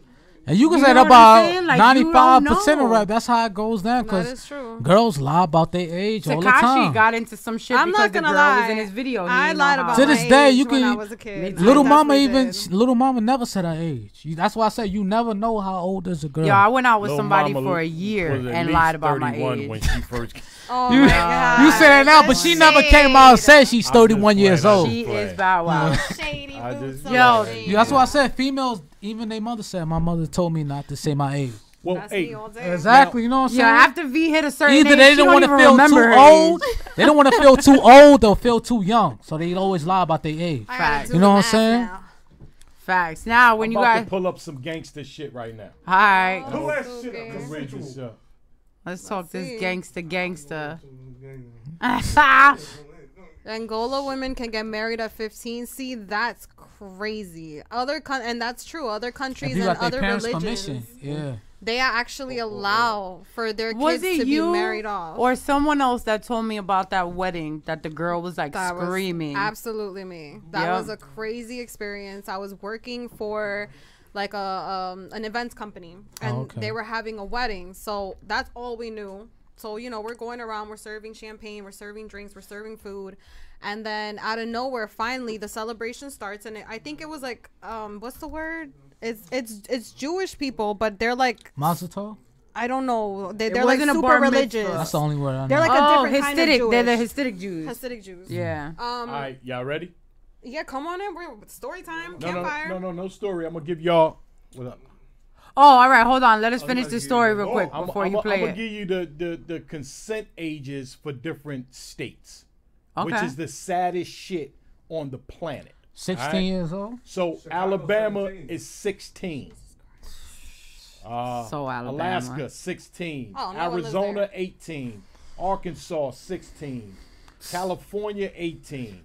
And you can say that about 95% of rap. That's how it goes down. Because girls lie about their age all the time. Tekashi got into some shit because the girl was in his video. I lied about to this day. You can. When I was a kid. Little Mama never said her age. That's why I say you never know how old is a girl. Yo, I went out with somebody for a year and lied about my age. When she first Oh my God. You said it now, but she never came out and said she's 31 years old. She is Bow Wow. Shady. Yo, that's why I said females. Even their mother said. My mother told me not to say my age. Well, hey, exactly. You know what I'm saying? Yeah, after V hit a certain age, either they don't want to feel too old. They don't want to feel too old or feel too young, so they always lie about their age. Facts. You know what I'm saying? Facts. Now, when you guys pull up some gangster shit right now. All right. Let's talk this gangster. Angola women can get married at 15. See, that's crazy. And that's true. Other countries and other religions, they actually allow for their kids to be married off. Or someone else that told me about that wedding that the girl was like screaming. Absolutely me. That was a crazy experience. I was working for like an events company, and they were having a wedding. So that's all we knew. So, you know, we're going around, we're serving champagne, we're serving drinks, we're serving food. And then out of nowhere, finally, the celebration starts. And I think it was like, what's the word? It's Jewish people, but they're like... Mazel tov? I don't know. They're like super religious. That's the only word I know. They're like a different kind of Jewish. They're the Hasidic Jews. Hasidic Jews. Yeah. All right, y'all ready? Yeah, come on in. We're story time, campfire. No story. I'm going to give y'all... What up? Oh, all right. Hold on. Let us finish the story real quick before you play it. I'm going to give you the consent ages for different states, which is the saddest shit on the planet. 16 years old? So Alabama is 16. Alaska, 16. Arizona, 18. Arkansas, 16. California, 18.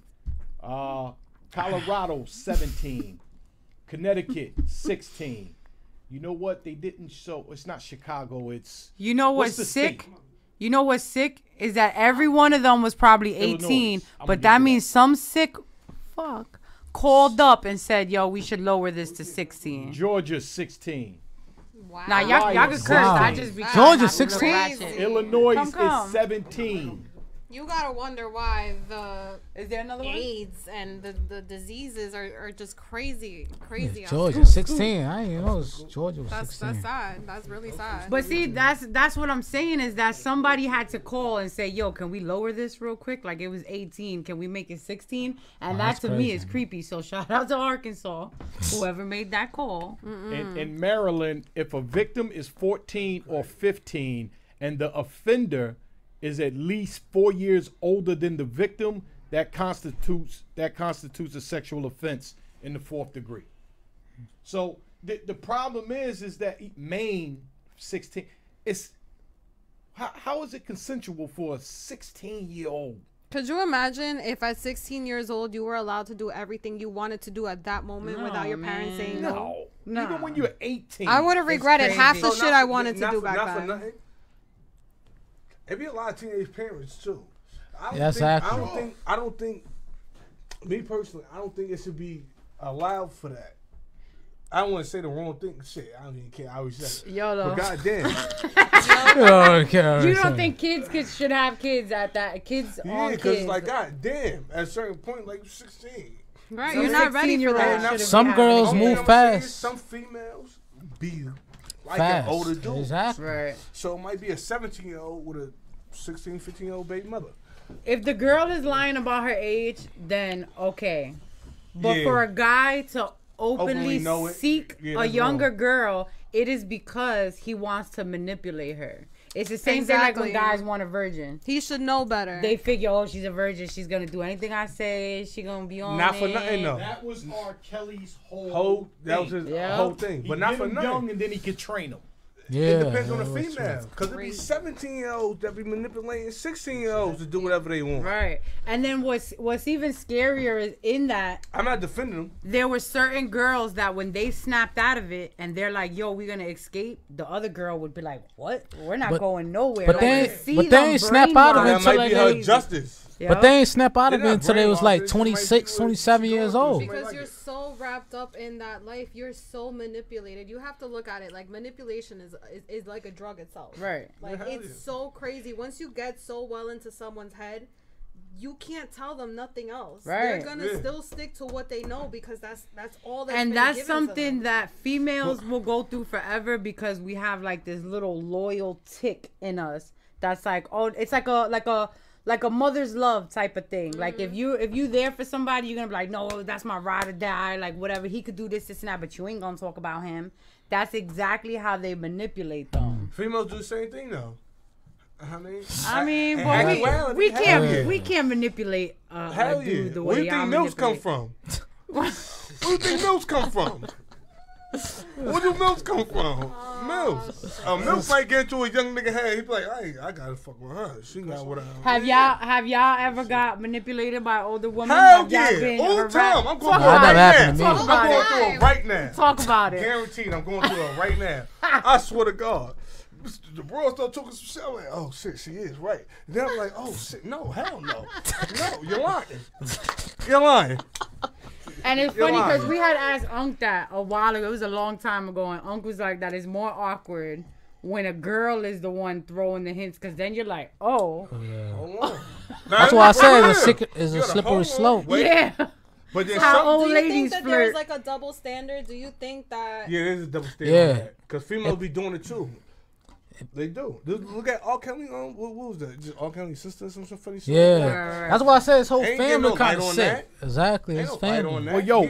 Colorado, 17. Connecticut, 16. You know what? They didn't show. It's not Chicago. It's. You know what's sick? You know what's sick is that every one of them was probably 18, but that means some sick fuck called up and said, "Yo, we should lower this to 16." Georgia, 16. Wow. Now y'all can curse. I just be Georgia, 16. Illinois is 17. You gotta wonder why is there another AIDS and the diseases are just crazy. Georgia 16. I didn't know Georgia was 16. That's sad. That's really sad. But see, that's what I'm saying is that somebody had to call and say, "Yo, can we lower this real quick? Like it was 18, can we make it 16?" And that to me is creepy. So shout out to Arkansas, whoever made that call. In Maryland, if a victim is 14 or 15 and the offender is at least 4 years older than the victim, that constitutes a sexual offense in the 4th degree. So the problem is that Maine 16 is how is it consensual for a 16-year-old Could you imagine if at 16 years old you were allowed to do everything you wanted to do at that moment without your parents saying no? No. Even when you're 18. I would have regretted half the shit I wanted to do back then. For nothing. It'd be a lot of teenage parents too. I don't think. Me personally, I don't think it should be allowed for that. I don't want to say the wrong thing. Shit, I don't even care. I always say it. YOLO. But goddamn. You don't think kids should have kids at that? Kids on kids. Because like goddamn, at a certain point, like 16. Right, you're not ready for that. Some girls move fast. Some females be like fast. an older dude. Exactly. Right. So it might be a 17-year-old with a 16, 15-year-old baby mother. If the girl is lying about her age, then okay. But for a guy to openly seek a younger girl, it is because he wants to manipulate her. It's the same thing like when guys want a virgin. He should know better. They figure, oh, she's a virgin. She's going to do anything I say. She's going to be on Not for nothing, though. That was R. Kelly's whole that was his whole thing. But not for nothing. Young and then he could train them. Yeah, it depends on the female. Because it be 17-year-olds that be manipulating 16-year-olds to do whatever they want. Right. And then what's even scarier is in that. I'm not defending them. There were certain girls that when they snapped out of it and they're like, yo, we're going to escape. The other girl would be like, what? We're not going nowhere. But they ain't snap out of it until might be her justice. But they ain't snap out of it until they was like 26, 27 years old. Because you're so wrapped up in that life, you're so manipulated. You have to look at it like manipulation is like a drug itself. Right. Like it's so crazy. Once you get so well into someone's head, you can't tell them nothing else. Right. They're gonna still stick to what they know because that's all that's and that's something that females will go through forever because we have like this little loyal tick in us that's like, oh, it's like a mother's love type of thing. Like if you there for somebody, you're gonna be like, no, that's my ride or die, like whatever, he could do this and that, but you ain't gonna talk about him. That's exactly how they manipulate them. Females do the same thing though. I mean, but we can't manipulate a dude the way Where do you think milks come from? Where do you think milks come from? Where do milks come from? Milks. Milk might get into a young nigga head. He be like, I gotta fuck with her. She got what I. Have y'all ever got manipulated by older women? Hell yeah, all the time. I'm going through it right now. I'm going through it right now. Talk about it. Guaranteed, I'm going through it right now. I swear to God. The bro started talking some shit. I'm like, oh shit, she is right. And then I'm like, oh shit, no, hell no. No, you're lying. You're lying. And it's funny because we had asked Unc that a while ago. It was a long time ago. And Unc was like, that is more awkward when a girl is the one throwing the hints. Because then you're like, oh. Hold on. That's why I said it's a slippery slope. Yeah. But then how old do you ladies think that flirt. there's like a double standard? Do you think that... Yeah, there's a double standard. Yeah. Because females be doing it too. They do. Look at R. Kelly. What was that? Just R. Kelly's sister or some funny shit? Yeah. That's why I said his whole family kind of sick. Exactly. His family. Well, yo,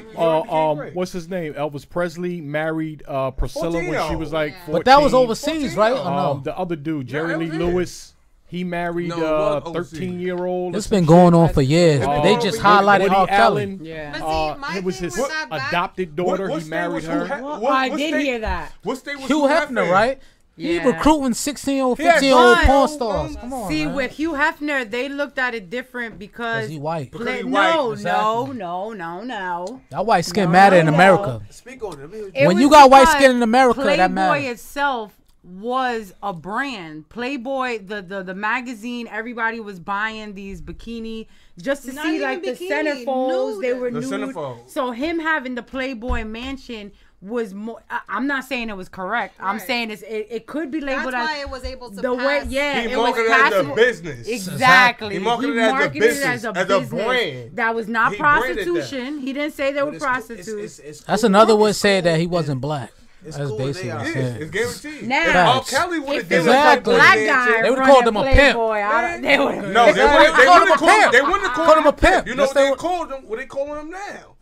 what's his name? Elvis Presley married Priscilla when she was like 14. But that was overseas, right? Or no? The other dude, Jerry Lee Lewis. He married a 13-year-old. It's been going on for years. They just highlighted R. Kelly. Yeah. It was his adopted daughter. He married her. I did hear that. What state was Hugh Hefner, right? Yeah. He recruiting 16-year-old, 15-year-old porn stars. Come on, see, man. with Hugh Hefner, they looked at it different because he white. No. That white skin matter in America. Speak on it. When you got white skin in America, that matters. Playboy itself was a brand. Playboy, the magazine, everybody was buying these bikini just to see like the centerfolds. They were nude. Centerfold. So him having the Playboy mansion was more. I'm not saying it was correct. Right. I'm saying it could be labeled That's as why it was able to the pass. way. Yeah, he it was marketed it as a business. Exactly. He marketed it as a brand. That was not prostitution. He didn't say they were prostitutes. Cool. That's another way to say that he wasn't black. It's That's cool basically it's guaranteed. Now, if Kelly would have did a black guy, they would have called him a pimp. They wouldn't have called him a pimp. You know what they called him? What they calling him now?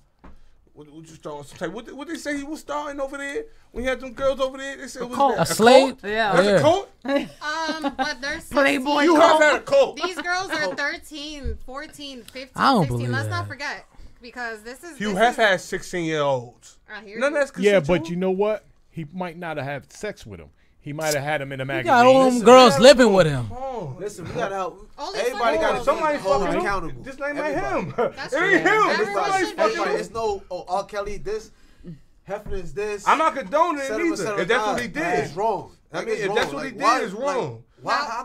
What they say he was starting over there when he had them girls over there? They said it was a slave. Yeah, that's a cult. But there's Playboy. You have had a cult. These girls are 13, 14, 15, I don't 16. believe Let's that. not forget because this is. You have had 16-year-olds. I hear None you. that's yeah, but you know what? He might not have had sex with him. He might have had him in the magazine. Got all them girls living with him. Listen, we gotta help. Everybody got somebody fucking accountable. This ain't him. It ain't him. Everybody, it's no. Oh, R. Kelly this. Hefner is this. I'm not condoning it either. If that's what he did, it's wrong. I mean, if that's what he did, it's wrong.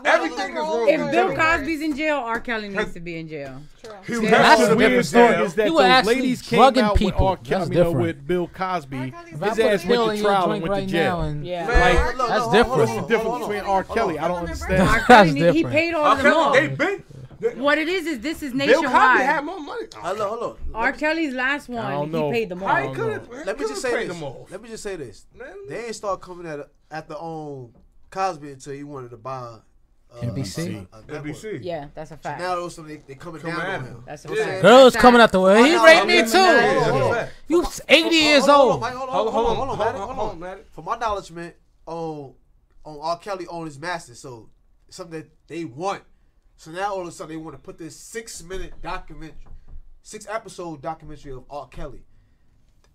Everything is wrong. If Bill Cosby's in jail, R. Kelly needs to be in jail. That's the weird story is that those ladies came out with R. Kelly, with Bill Cosby. His ass went to trial and went to jail. That's different. What's the difference between R. Kelly? I don't understand. R. Kelly, he paid all of them off. They What it is this is Bill Cosby nationwide. had more money. Hold on. R. Kelly's last one, he paid them all. Let me just say this. They ain't start coming at the Cosby until he wanted to buy NBC. NBC. Yeah, that's a fact. So now also they coming down on him. That's a fact. Girls coming out the way. He raped me too. You 80 years old. Hold on. For my acknowledgement on R. Kelly on his master, so something that they want. So now all of a sudden they want to put this 6-minute documentary, 6-episode documentary of R. Kelly.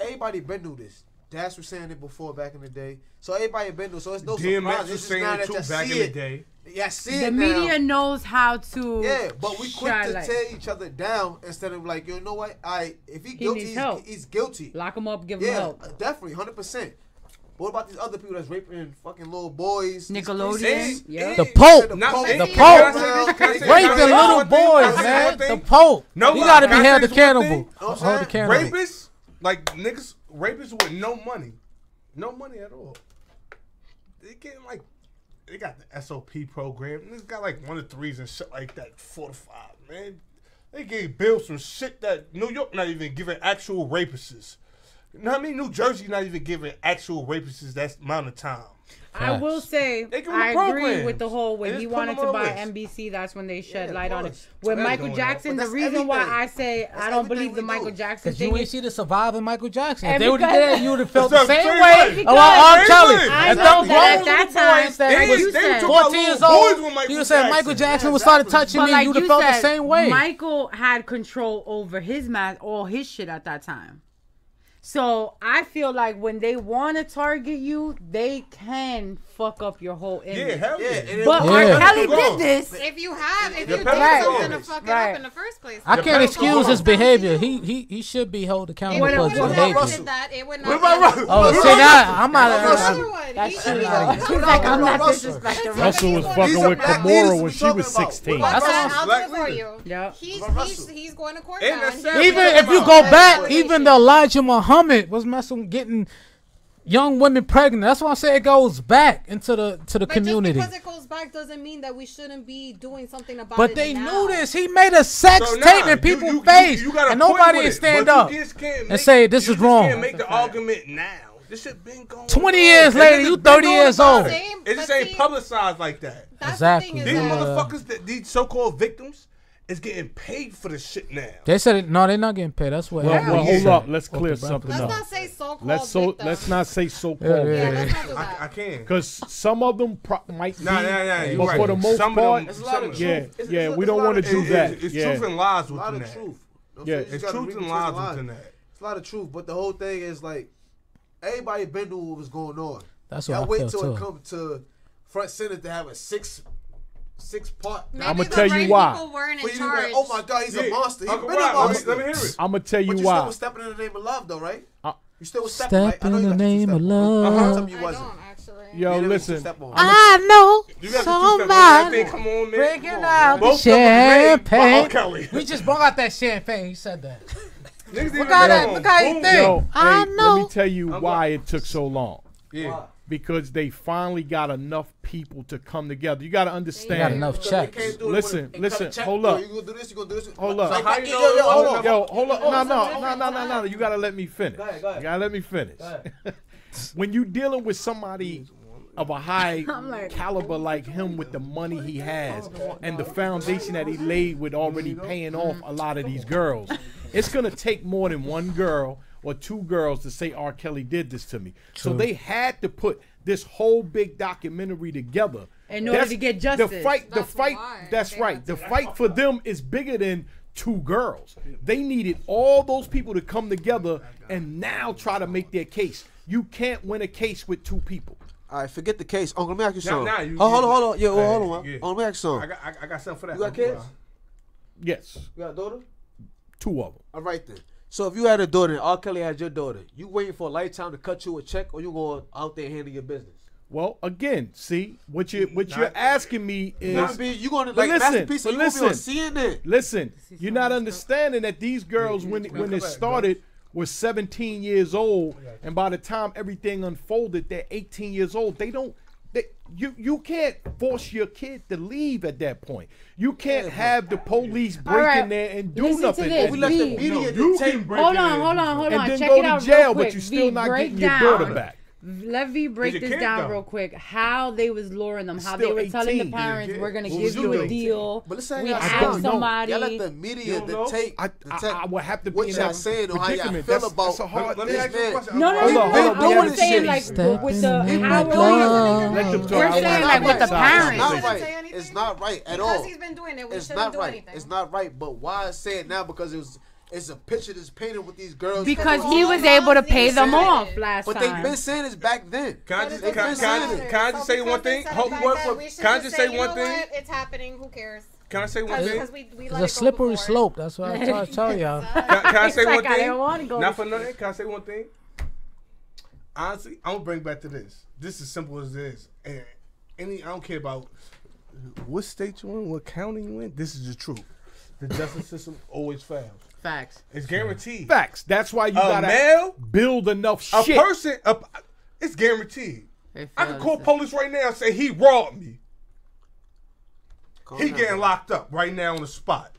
Everybody been through this. Dash was saying it before back in the day. So everybody been through. So it's no surprise. DMX was saying it too back in the day. Yeah, I see it The now. media knows how to. Yeah, but we quick to tear each other down instead of like, you know what? If he guilty, he's guilty. Lock him up, give him help. Definitely, 100%. What about these other people that's raping fucking little boys? Nickelodeon. Yeah. The Pope. The Pope. Raping little boys, man. The Pope. No, you gotta be held accountable. Rapists, like niggas, rapists with no money. No money at all. They getting like, they got the SOP program. Niggas got like 1 to 3s and shit like that. 4 to 5, man. They gave bills from shit that New York not even giving actual rapists. You know what I mean? New Jersey not even giving actual rapists that amount of time. I will say, I agree with the whole, when he wanted to buy NBC, that's when they shed light on it. With Michael Jackson, the reason why I say I don't believe the Michael Jackson thing. You ain't see the surviving Michael Jackson. If they would have did that, you would have felt the same way about R. Kelly. I know that at that time, that was 14 years old, you said Michael Jackson would start touching me, you would have felt the same way. Michael had control over his all his shit at that time. So I feel like when they want to target you, they can fuck up your whole image. Yeah, hell yeah. But R. Kelly did this. If you did something to fuck it up in the first place. I can't excuse his behavior. He should be held accountable for his behavior. It would not. Oh, see that? I'm not. He's like, I'm not disrespecting. Russell was fucking with Kimura when she was 16. That's what I'll do for you. Yeah. He's going to court now. Even if you go back, even the Elijah Muhammad was messing getting young women pregnant. That's why I say it goes back into the community. Just because it goes back doesn't mean that we shouldn't be doing something about it. But they knew this. He made a sex tape in people's face, and nobody stand up and say this is wrong. You can't make the argument now. This shit been going 20 years later, you 30 years old. It just ain't publicized like that. Exactly. These motherfuckers, these so-called victims, is getting paid for this shit now. They said no, they're not getting paid. That's what. Well, hold up. Let's clear something up. Let's not say so-called. Let's not say so-called. Let's not do that. I can. Because some of them might be. Nah. But for the most part, we don't want to do that. It's truth and lies within that. Yeah, it's truth and lies within that. It's a lot of truth, but the whole thing is like everybody been knew what was going on. That's what I wait feel till too. it come to front center to have a six part. I'm gonna tell you why. Oh my God, he's a monster. He's been a monster. Let me hear it. I'm gonna tell you why. You still was stepping in the name of love, though, right? You still was stepping, right? In the name of love. You wasn't. Yo, listen. I know somebody bringing out the champagne. We just brought out that champagne. He said that. Look how you think. Yo, I know. Let me tell you why it took so long. Yeah. Because they finally got enough people to come together. You got to understand. Got enough checks. Listen. Hold up. You gonna do this? You gonna do this? Hold up. Hold up. No. You got to let me finish. You got to let me finish. When you dealing with somebody of a high caliber like him with the money he has and the foundation that he laid with already paying off a lot of these girls, it's going to take more than one girl or two girls to say R. Kelly did this to me. True. So they had to put this whole big documentary together in order to get justice. The fight for them is bigger than two girls. They needed all those people to come together and now try to make their case. You can't win a case with two people. All right, forget the case. Uncle, let me ask you something. Hold on. Yeah, hold on. Let me ask you something. I got something for that. You got kids? Yes. You got a daughter? 2 of them. All right then. So if you had a daughter and R. Kelly had your daughter, you waiting for a lifetime to cut you a check, or you going out there and handle your business? Well, again, see what you're asking me is you going to like Masterpiece? You going to be on CNN? Listen, you're not understanding that these girls when they started were 17 years old, and by the time everything unfolded, they're 18 years old. You can't force your kid to leave at that point. You can't have the police break in there and do nothing. We let the media take. Hold on. And then Check go it out to jail, real quick. but you're still not getting your down. daughter back. Let me break this down real quick. How they was luring them, how they were telling the parents, we're going to give you a deal. But let's say we have somebody. Y'all let the media take. I would have to be what in y'all saying or how y'all predicament. feel about That's a hard this thing. man. No. I'm saying like with the we're saying like with the parents. It's not right at all. Because he's been doing it, we shouldn't do anything. It's not right. But why I say it now? Because it's a picture that's painted with these girls. Because he was able to pay them off last time. But they've been saying this back then. Can I just say one thing? Can I just say one thing? It's happening. Who cares? Can I say one thing? It's a slippery slope. That's what I'm trying to tell y'all. Can I say one thing? Not for nothing. Can I say one thing? Honestly, I'm gonna bring back to this. This is simple as this. And I don't care about what state you're in, what county you in. This is the truth. The justice system always fails. Facts. It's guaranteed. Facts. That's why you gotta build enough shit. A person, it's guaranteed. I can call police right now and say he robbed me. He getting locked up right now on the spot.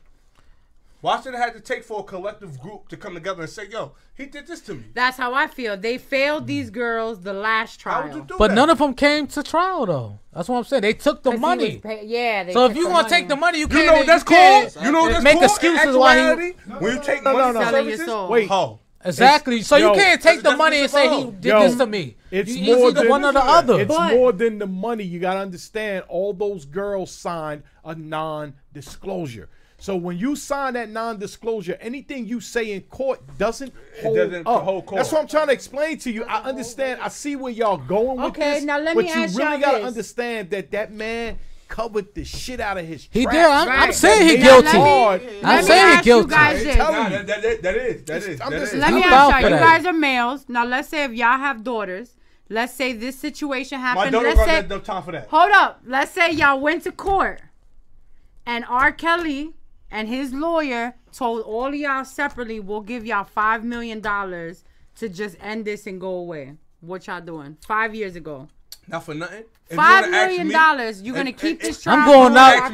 Why should it have to take for a collective group to come together and say, yo, he did this to me? That's how I feel. They failed these girls the last trial. How would you do but that? None of them came to trial, though. That's what I'm saying. They took the money. So if you want to take the money, you can't. You know what that's called? You know what that's make called? excuses why he. When you take money from services, wait. Exactly. So you can't take the money and say he did this to me. It's more more than than one or the other. It's more than the money. You gotta understand. All those girls signed a non-disclosure. So when you sign that non-disclosure, anything you say in court doesn't hold up. That's what I'm trying to explain to you. I understand. I see where y'all going with this. Okay, now let me ask y'all But you really got to understand that man covered the shit out of his tracks. He did. I'm saying he guilty. I'm saying he guilty. That is. Let me ask y'all. You guys are males. Now let's say if y'all have daughters. Let's say this situation happened. My daughter got no time for that. Hold up. Let's say y'all went to court, and R. Kelly and his lawyer told all of y'all separately, we'll give y'all $5 million to just end this and go away. What y'all doing? 5 years ago. Not for nothing. $5 million. You're going to keep this trial. I'm going out.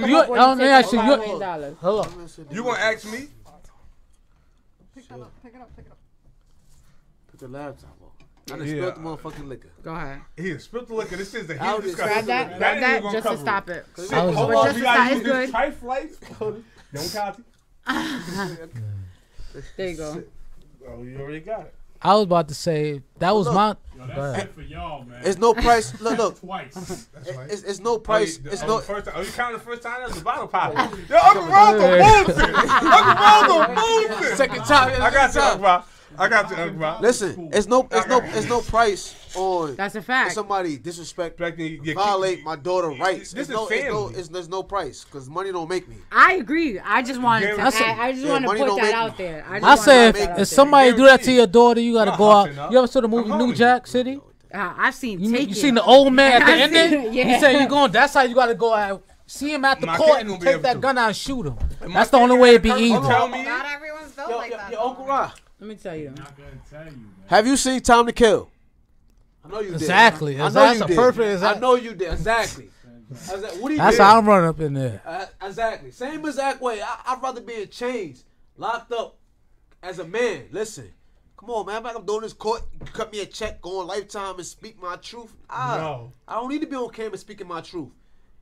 Hello. You going to ask me? Pick it up. Put the laptop on. I done spilled the motherfucking liquor. Go ahead. Here, spill the liquor. This is the grab that just to stop it. Hold on, we gotta use this trife light. There you go. Oh, you already got it. I was about to say that was my. That's it for y'all, man. It's no price. Look. Twice. That's right. It's no price. It's no. First time. Oh, you counting the first time? That's a bottle pop. Yo, Uncle Ronald bullshit. Uncle Ronald bullshit. Second time. I got you, Uncle Ron. I got you, Uncle Ron. Listen, it's no price on. That's a fact. If somebody disrespect, violate my daughter's rights. This is family. There's no price because money don't make me. I agree. I just wanted to. I just want to put that out there. I say if somebody do that to your daughter, you gotta go out. You ever saw the movie New Jack City? I've seen. You seen the old man at the ending? Yeah. He said you going. That's how you gotta go out. See him at the court and take that gun out and shoot him. That's the only way it be evil. Not everyone's built like that. Your Uncle Ra. Let me tell you. Have you seen Time to Kill? I know you did. Exactly. I know that's you a did. perfect. I know you did. Exactly. What that's how I'm running up in there. Exactly. Same exact way. I'd rather be in chains, locked up as a man. Listen. Come on, man. I'm doing this court. You cut me a check, go on lifetime and speak my truth. No. I don't need to be on camera speaking my truth.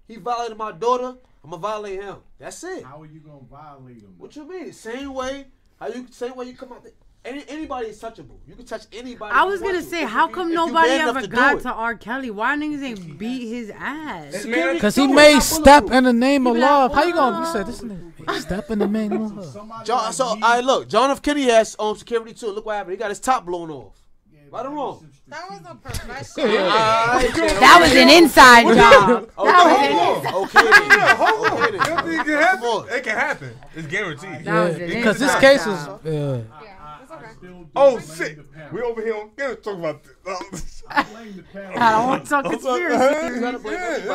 He violated my daughter. I'm going to violate him. That's it. How are you going to violate him? What you mean? Same way you come out there. Anybody is touchable. You can touch anybody. I was gonna say, how come nobody ever got to R. Kelly? Why niggas ain't beat his ass? Because he made step in the name of love. How you gonna? You said this nigga step in the name of love. Look, John F. Kennedy has security too. Look what happened. He got his top blown off. Yeah, Right or wrong? That was a professional. That was an inside job. Okay. It can happen. It's guaranteed. Because this case was. Oh shit! We over here on talking about this. I don't want to talk conspiracy theories.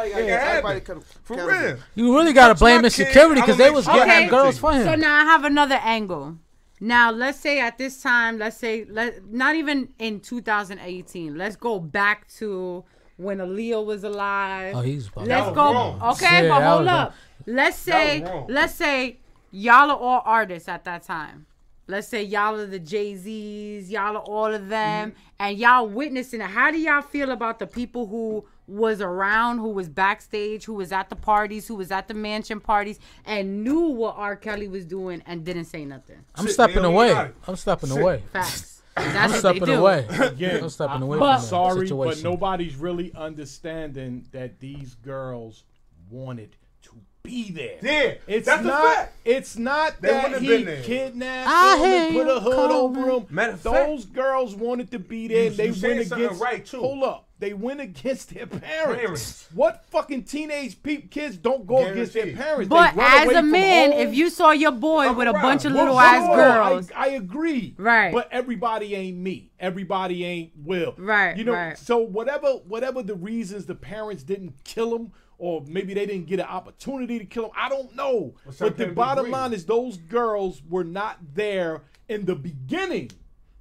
Everybody for real. You really got to blame insecurity because they was getting girls for him. So now I have another angle. Now let's say at this time, not even in 2018. Let's go back to when Aaliyah was alive. Oh, he's. Let's go. Wrong. Okay, yeah, but hold up. Let's say y'all are all artists at that time. Let's say y'all are the Jay-Z's, y'all are all of them, and y'all witnessing it. How do y'all feel about the people who was around, who was backstage, who was at the parties, who was at the mansion parties, and knew what R. Kelly was doing and didn't say nothing? I'm stepping away. I'm stepping away. Facts. I'm stepping away. Again, I'm stepping away. But sorry, but nobody's really understanding that these girls wanted to be there. Yeah, that's a fact. It's not that he kidnapped them and put a hood over them. Those girls wanted to be there. They went against. Right too. Hold up. They went against their parents. What fucking teenage kids don't go against their parents? But as a man, if you saw your boy with a bunch of little ass girls, I agree. Right. But everybody ain't me. Everybody ain't Will. Right. You know. So whatever the reasons the parents didn't kill him, or maybe they didn't get an opportunity to kill him, I don't know. But the bottom line is those girls were not there in the beginning.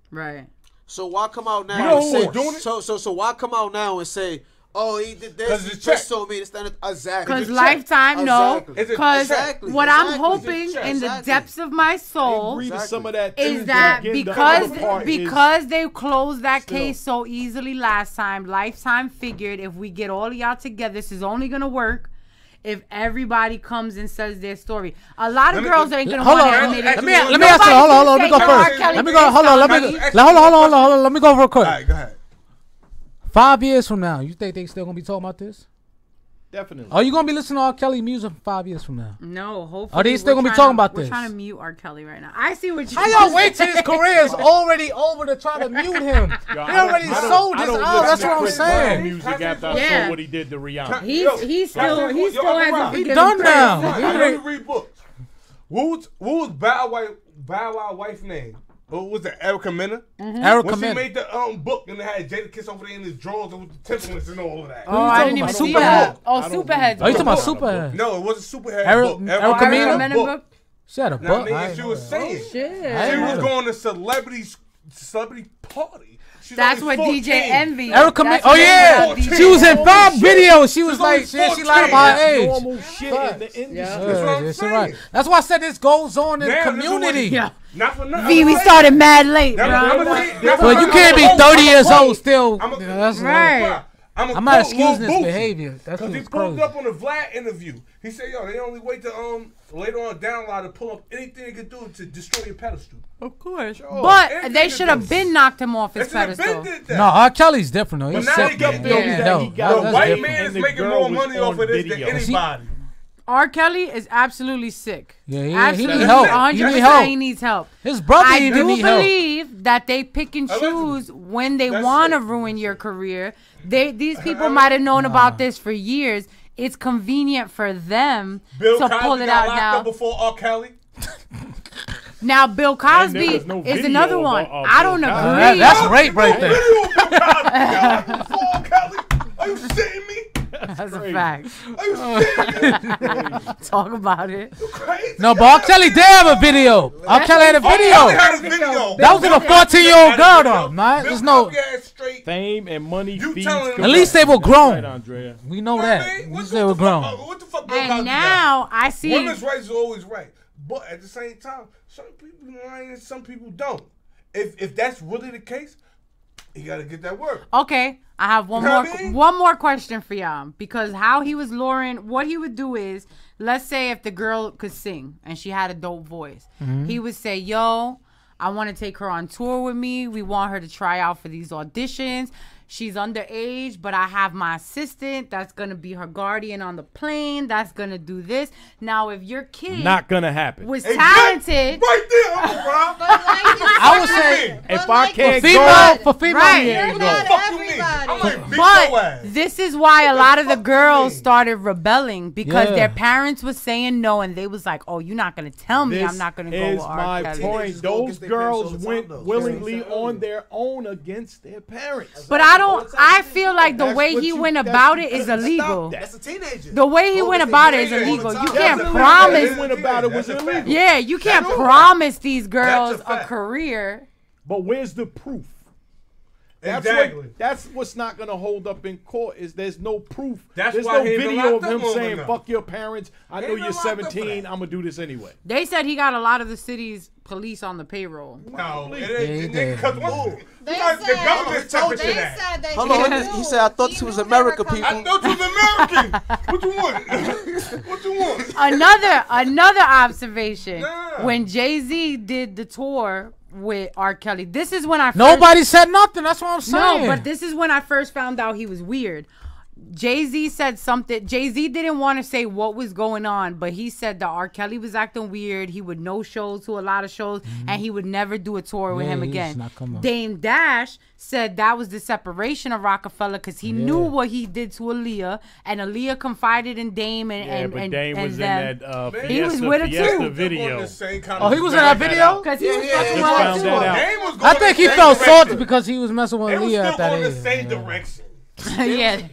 Right. So why come out now and say, so why come out now and say, oh, he did this, he just told me, exactly. Because Lifetime, no. Because what I'm hoping in the depths of my soul is that because they closed that case so easily last time, Lifetime figured if we get all of y'all together, this is only going to work if everybody comes and says their story. A lot of girls ain't gonna want to admit it. Let me ask you. Hold on. Let me go first. Let me go. Hold on. Let me go real quick. All right, go ahead. 5 years from now, you think they still gonna be talking about this? Definitely. Are you gonna be listening to R. Kelly music 5 years from now? No, hopefully. Are they still gonna be talking about this? We're trying to mute R. Kelly right now. I see what you. How y'all wait till his career is already over to try to mute him? He already sold his out. That's what I'm saying. Music after I saw what he did to Rihanna. He still hasn't forgiven. He done now. I need to read books. What was Bow Wow wife's name? What was it? Erica Mena? Erica When Mena. she made the book and they had Jada Kiss over there in his drawers and with the templates and all of that. Oh, I didn't even see that. Oh, Superhead. Oh, you talking about Superhead? No, it wasn't Superhead book. Erica Mena book? She had a book. She was saying. Shit. She was going to celebrity party. That's what DJ Envy. Erica Mena. Oh yeah, she was in 5 videos. She was like, she lied about her age. Normal shit in the industry. That's what I'm saying. That's why I said this goes on in the community. Yeah. Not for nothing. V, we started mad late, bro. But you can't be 30 years old still. That's right. I'm not excusing this behavior. That's because he pulled up on the Vlad interview. He said, "Yo, they only wait to later on download to pull up anything they could do to destroy your pedestal." Of course, but they should have been knocked him off his pedestal. No, R. Kelly's different though. He's sick. The white man is making more money off of this than anybody. R. Kelly is absolutely sick. Yeah, he needs help. 100% he needs help. His brother I even do need help. believe that they pick and choose when they want to ruin your career. These people might have known about this for years. It's convenient for them to pull it out now. Before R. Kelly. Now Bill Cosby is another one. I don't agree. That's rape right there. Before R. Kelly. Are you shitting me? That's a fact. Are you shitting me? Talk about it. No, but R. Kelly did have a video. R. Kelly had a video. That was with a 14-year-old girl, though, man. There's no fame and money. At least they were grown. We know that. At least they were grown. What the fuck? And now I see women's rights are always right, but at the same time, some people lying and some people don't. If that's really the case, you gotta get that work. Okay, I have one more question for y'all, because how he was luring, what he would do is, let's say if the girl could sing and she had a dope voice, he would say, "Yo, I want to take her on tour with me. We want her to try out for these auditions. she's underage, but I have my assistant that's going to be her guardian on the plane. That's going to do this. Now, if your kid not going to happen was talented. Right there, Rob. I would say if I can't for female, right. But this is why a lot of the girls started rebelling because their parents was saying no, and they was like, "Oh, you're not gonna tell me I'm not gonna go with R. Kelly." Point. Those girls went willingly on their own against their parents. But I feel like the way he went about it is illegal. That's a teenager. The way he went about it is illegal. You can't promise. Went about it was illegal. Yeah, you can't promise these girls a career. But where's the proof? Exactly. That's what's not going to hold up in court is there's no proof. There's no he video of him saying, fuck your parents. I know you're 17. I'm going to do this anyway. They said he got a lot of the city's police on the payroll. No, They the government told you that. Hold on, he said, I thought this was America, people. I thought you was American. What you want? What you want? Another observation. When Jay-Z did the tour with R. Kelly. This is when nobody said nothing. That's what I'm saying. No, but this is when I first found out he was weird. Jay-Z said something. Jay-Z didn't want to say what was going on, but he said that R. Kelly was acting weird. He would no shows to a lot of shows, and he would never do a tour with him again. Dame Dash said that was the separation of Rockefeller because he knew what he did to Aaliyah, and Aaliyah confided in Dame and Dame was in that he was with her too. Video. Oh, he was in that video? Because he was fucking with her too. I think he felt salty because he was messing with Aaliyah at that age. They was still going the same direction.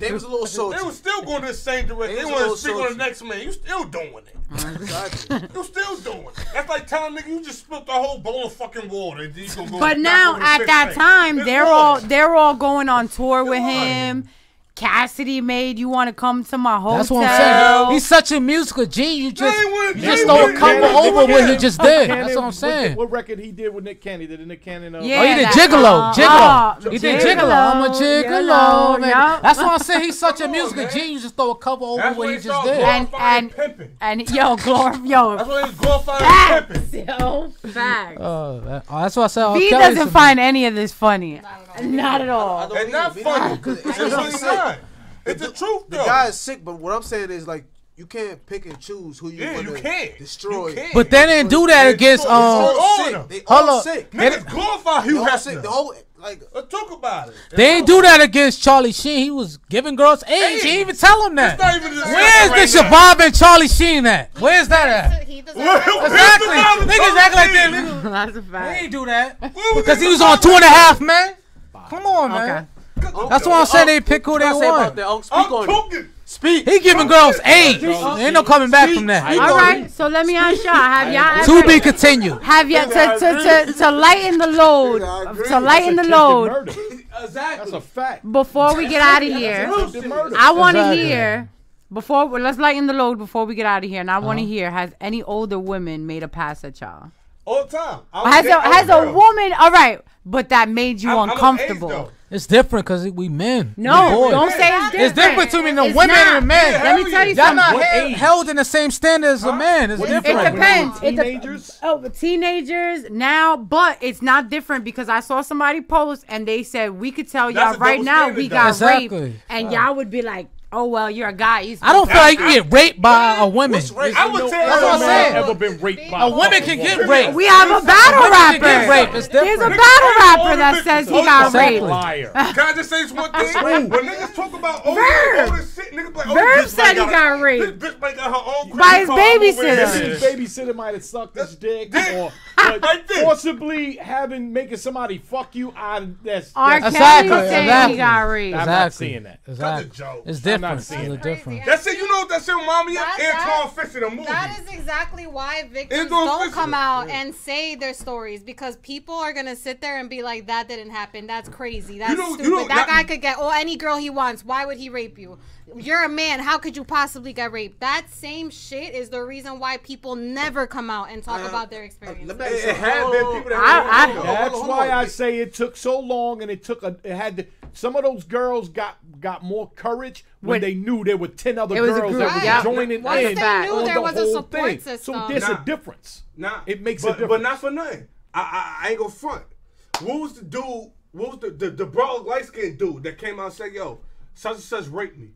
They was a little salty. They was still going the same direction. They want to speak on the next man. You still doing it. You still doing it. That's like telling nigga you just spilled the whole bowl of fucking water. And you go but now at that time, they're all going on tour with him. Cassidy made You Want to Come to My Hotel. That's what I'm saying. He's such a musical genius. You just throw a couple over what he just did. That's what I'm saying. What record he did with Nick Cannon? Did Nick Cannon? He did Gigolo. He did Gigolo. I'm a Gigolo. That's what I'm saying. He's such a musical genius. Just throw a couple over what he just did. And yo, that's what he's glorifying pimping. Yo, facts. That's what I said. He doesn't find any of this funny. Not at all. And not funny. It's the truth, though. The guy is sick, but what I'm saying is, like, you can't pick and choose who you want to destroy. But they didn't do that against, They all sick. Niggas glorify Hugh Hefner. The whole, like, let's talk about it. They ain't do that against Charlie Sheen. He was giving girls age. He didn't even tell them that. Where's the Shabab and Charlie Sheen at? Where's that at? Exactly. Niggas act like that. That's a fact. They ain't do that. Because he was on 2.5 Men. Come on, man. That's why I'm saying they pick who they want. Speak. He giving girls age. Ain't no coming back from that. All right, so let me ask y'all. Have y'all to be continued? Have y'all to lighten the load? To lighten the load. Exactly. That's a fact. Before we get out of here, I want to hear. Let's lighten the load before we get out of here, and I want to hear: has any older women made a pass at y'all? All the time. Has a woman? All right, but that made you uncomfortable. It's different because we men. No, don't say it's different. It's different between the women and the men. Let me tell you something. Y'all not held in the same standard as a man. It's different. It depends. Teenagers? Teenagers now, but it's not different because I saw somebody post and they said we could tell y'all right now we got raped, and y'all would be like, oh well, you're a guy. I don't feel like you get raped by a woman. I would say that's what I'm saying. Ever been raped by a woman can get raped. We have a battle rapper. There's a battle rapper that says he got raped. Liar. Can I just say this one thing? When niggas talk about older shit, niggas like, Verb said he got raped. This bitch might got her own by his babysitter. His babysitter might have sucked his dick or forcibly making somebody fuck you. That's R. Kelly saying he got raped. I'm not seeing that. Exactly. It's different. It's different. That's it. You know what that shit remind me of? Antoine Fisher, the movie. That is exactly why victims don't come out and say their stories, because people are gonna sit there and be like, "That didn't happen. That's crazy. That's stupid. That guy could get any girl he wants. Why would he rape you? You're a man. How could you possibly get raped?" That same shit is the rereason why people never come out and talk about their experience. It had been people that that's why I say it took so long, and some of those girls got more courage when they knew there were 10 other girls that were joining in. Once they knew there was a support system. So there's a difference. It makes a difference. But not for nothing. I ain't gonna front. What was the dude what was the broad light skinned dude that came out and said, "Yo, such and such raped me."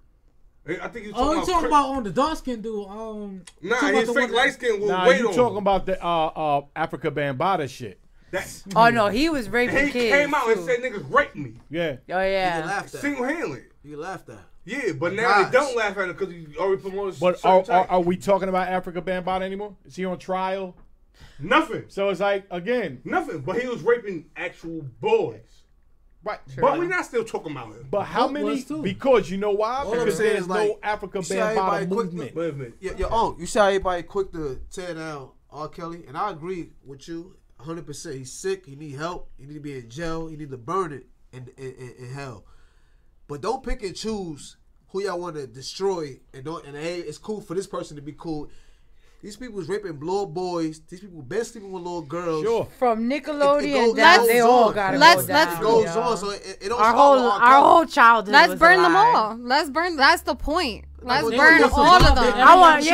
I think you talking about on the dark skin dude. Nah, his fake light skin will wait on. You talking about the Africa Bambaataa shit? Oh no, he was raping kids. He came out and said niggas raped me. Yeah. Oh yeah. Single-handedly. You laughed at. Yeah, but now they don't laugh at it because he already promoted. But are we talking about Africa Bambaataa anymore? Is he on trial? Nothing. So it's like, again, nothing. But he was raping actual boys. Right. True. But we're not still talking about him. But how many? Because you know why? Because there's no Africa Bambaataa movement. Wait a minute. You see how everybody quick to tear down R. Kelly? And I agree with you 100%. He's sick. He need help. He need to be in jail. He need to burn it in hell. But don't pick and choose who y'all want to destroy. And hey, it's cool for this person to be cool. These people was raping little boys. These people been sleeping with little girls. Sure. From Nickelodeon down, they all got to go down. It goes on, so it don't our whole childhood. Let's burn them all. Let's burn. That's the point. Let's burn all of them. I want,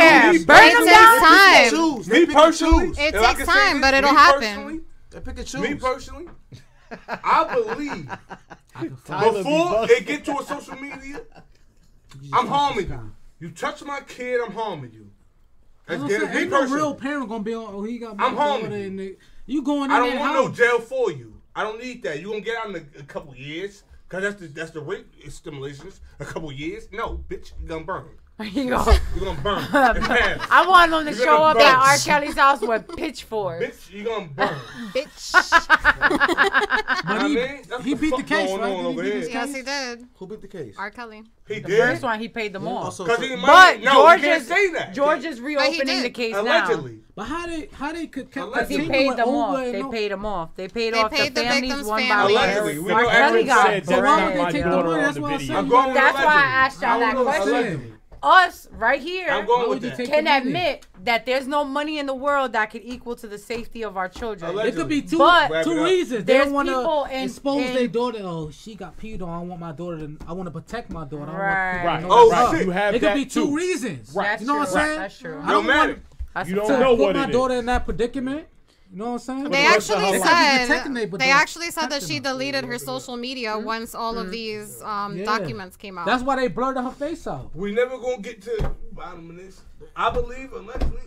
burn them down. Me personally, it takes time, but it'll happen. Pick and choose. Me personally, I believe before it get to a social media, I'm harming you. You touch my kid, I'm harming you. Ain't no real parent gonna be on. Oh, he got. I'm harming you going in I don't want no jail for you. I don't need that. You gonna get out in a couple years because that's the rape stimulations. A couple years. No, bitch, you gonna burn. You're gonna burn. I want them to show up at R. Kelly's house with pitchforks. Bitch, you gonna burn. Bitch. But he beat the case, right? Yes, he did. Who beat the case? R. Kelly. He did. The first one, he paid them off. But George is reopening the case allegedly. now. But how they could? Because he paid them off. They paid them off. They paid off the families one by one. Allegedly, we know Kelly got so why would they take the money? That's why I said. That's why I asked y'all that question. Us right here can admit that there's no money in the world that could equal to the safety of our children. It could be two reasons. They want to expose their daughter. Oh, she got peed on. I want my daughter to. I want to protect my daughter. Right. Shit. You have it could be two reasons. Right. You know what I'm saying? That's true. I don't want. You don't know what it is. Put my daughter in that predicament. You know what I'm saying? They actually said that she deleted her social media once all of these documents came out. That's why they blurred her face out. We never gonna get to the bottom of this. I believe allegedly.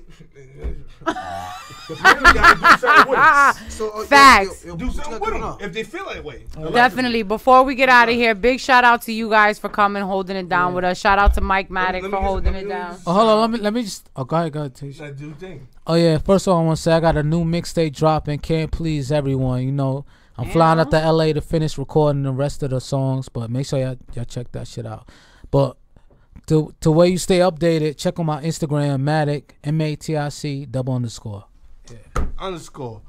Facts. Do something with them if they feel that way. Definitely. Before we get out of here, big shout out to you guys for coming, holding it down with us. Shout out to Mike Matic for holding it down. Oh, hold on. Let me just. Oh, go ahead. Take thing. Oh yeah. First of all, I want to say I got a new mixtape dropping. Can't please everyone. You know, I'm flying out to LA to finish recording the rest of the songs, but make sure y'all check that shit out. But to where you stay updated, check on my Instagram, Matic, MATIC _. Yeah. Underscore.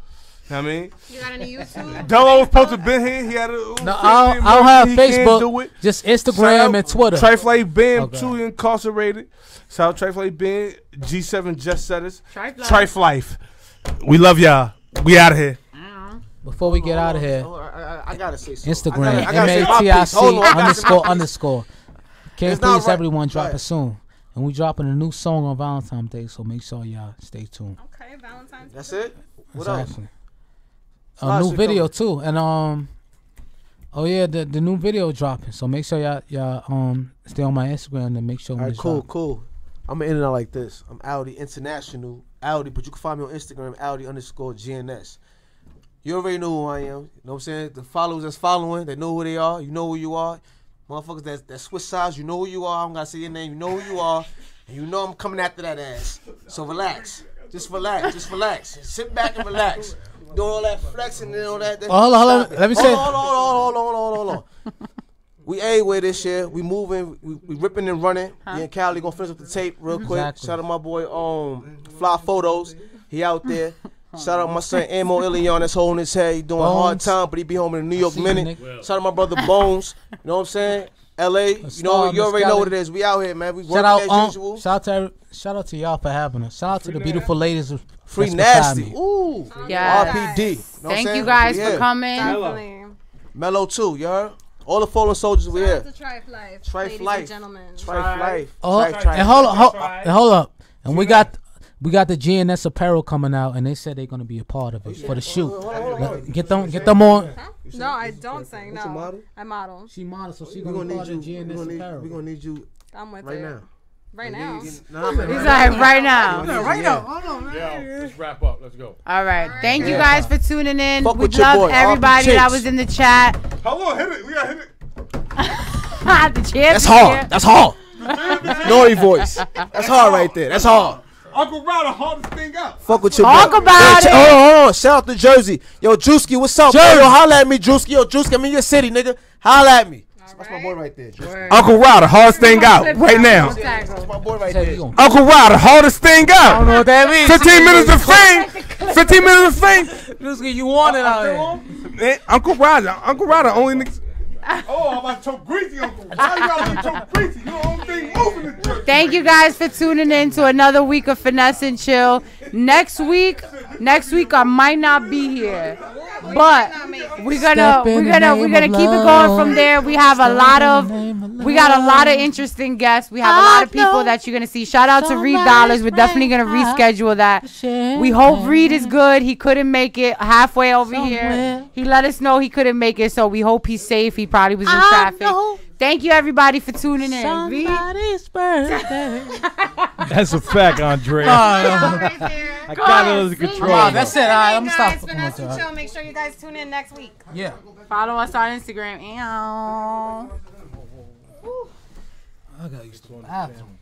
You know what I mean? You got any YouTube? Dolo was supposed to be here. He had a. No, I don't have Facebook. Just Instagram and Twitter. Triflate Bam, too incarcerated. Shout out Triflate Bam, G7 Jet Setters. Trife Life. We love y'all. We out of here. Before we get out of here, I gotta say something. Instagram, MATIC _. Can't please everyone dropping soon. And we dropping a new song on Valentine's Day, so make sure y'all stay tuned. Okay, Valentine's Day. That's it? What exactly. else? A new video too. And oh yeah, the new video dropping. So make sure y'all stay on my Instagram to make sure. All right, cool. I'm gonna end it out like this. I'm Audi International. Audi, but you can find me on Instagram, Audi _GNS. You already know who I am. You know what I'm saying? The followers that's following, they know who they are. You know who you are. Motherfuckers that switch sides, you know who you are. I'm gonna say your name, you know who you are. And you know I'm coming after that ass. So relax. Just relax. Sit back and relax. Doing all that flexing and all that. Hold on. Let me say. Hold on. We A-way this year. We moving. We ripping and running. Me and Cali gonna finish up the tape real quick. Exactly. Shout out my boy Fly Photos. He out there. Shout out my son Amo Ilion that's holding his head. He doing a hard time, but he be home in the New York minute. Shout out my brother Bones. You know what I'm saying? LA. You know, you already know what it is. We out here, man. We working as usual. Shout out to y'all for having us. Shout out to the beautiful ladies of Free Nasty. Ooh. Yeah. RPD. Thank you guys for coming. Definitely. Mellow too, you heard? All the fallen soldiers we here. Trife Life. Trife Ladies Life. and gentlemen. Trife Life. And hold up. And we got We got the GNS apparel coming out, and they said they're gonna be a part of it for the shoot. Get them on. Huh? No, I don't sing. No, model? I model. She model, so she gonna be part of GNS apparel. We're gonna need you. I'm with right it. now. Right now. He's like right now. Right now. Hold on, man. Yeah, let's wrap up. Let's go. All right. Thank you guys for tuning in. Fuck We with your love boy, everybody that was in the chat. Hold on, hit it. We gotta hit it. The champ. That's hard. That's hard. Naughty voice. That's hard right there. That's hard. Uncle Ryder, hardest thing out. Fuck with your Talk boy. about it. Hold on. Shout out to Jersey. Yo, Drewski, what's up? Yo, holla at me, Drewski. Yo, Drewski, I'm in your city, nigga. Holla at me. That's my boy right there. Uncle Ryder, hardest thing out right now. That's my boy right there. Uncle Ryder, hardest thing out. I don't know what that means. 15 minutes of fame. 15 minutes of fame. Drewski, you want it out here. Uncle Ryder, only niggas. Oh, I'm about to choke greasy, Uncle. Why you gotta be choke greasy? You the only thing moving the church. Thank you guys for tuning in to another week of Finesse and Chill. Next week I might not be here, but we're gonna keep it going from there. We have a lot of interesting guests. We have a lot of people that you're gonna see. Shout out to Reed Dollars. We're definitely gonna reschedule that. We hope Reed is good. He couldn't make it halfway over here. He let us know he couldn't make it, so we hope he's safe. He probably was in traffic. Thank you everybody for tuning in. Somebody's birthday. That's a fact, Andre. I got it under control. That's it. All right, I'm gonna stop. Finesse and Chill. Make sure you guys tune in next week. Yeah. Follow us on Instagram. I gotta use the bathroom.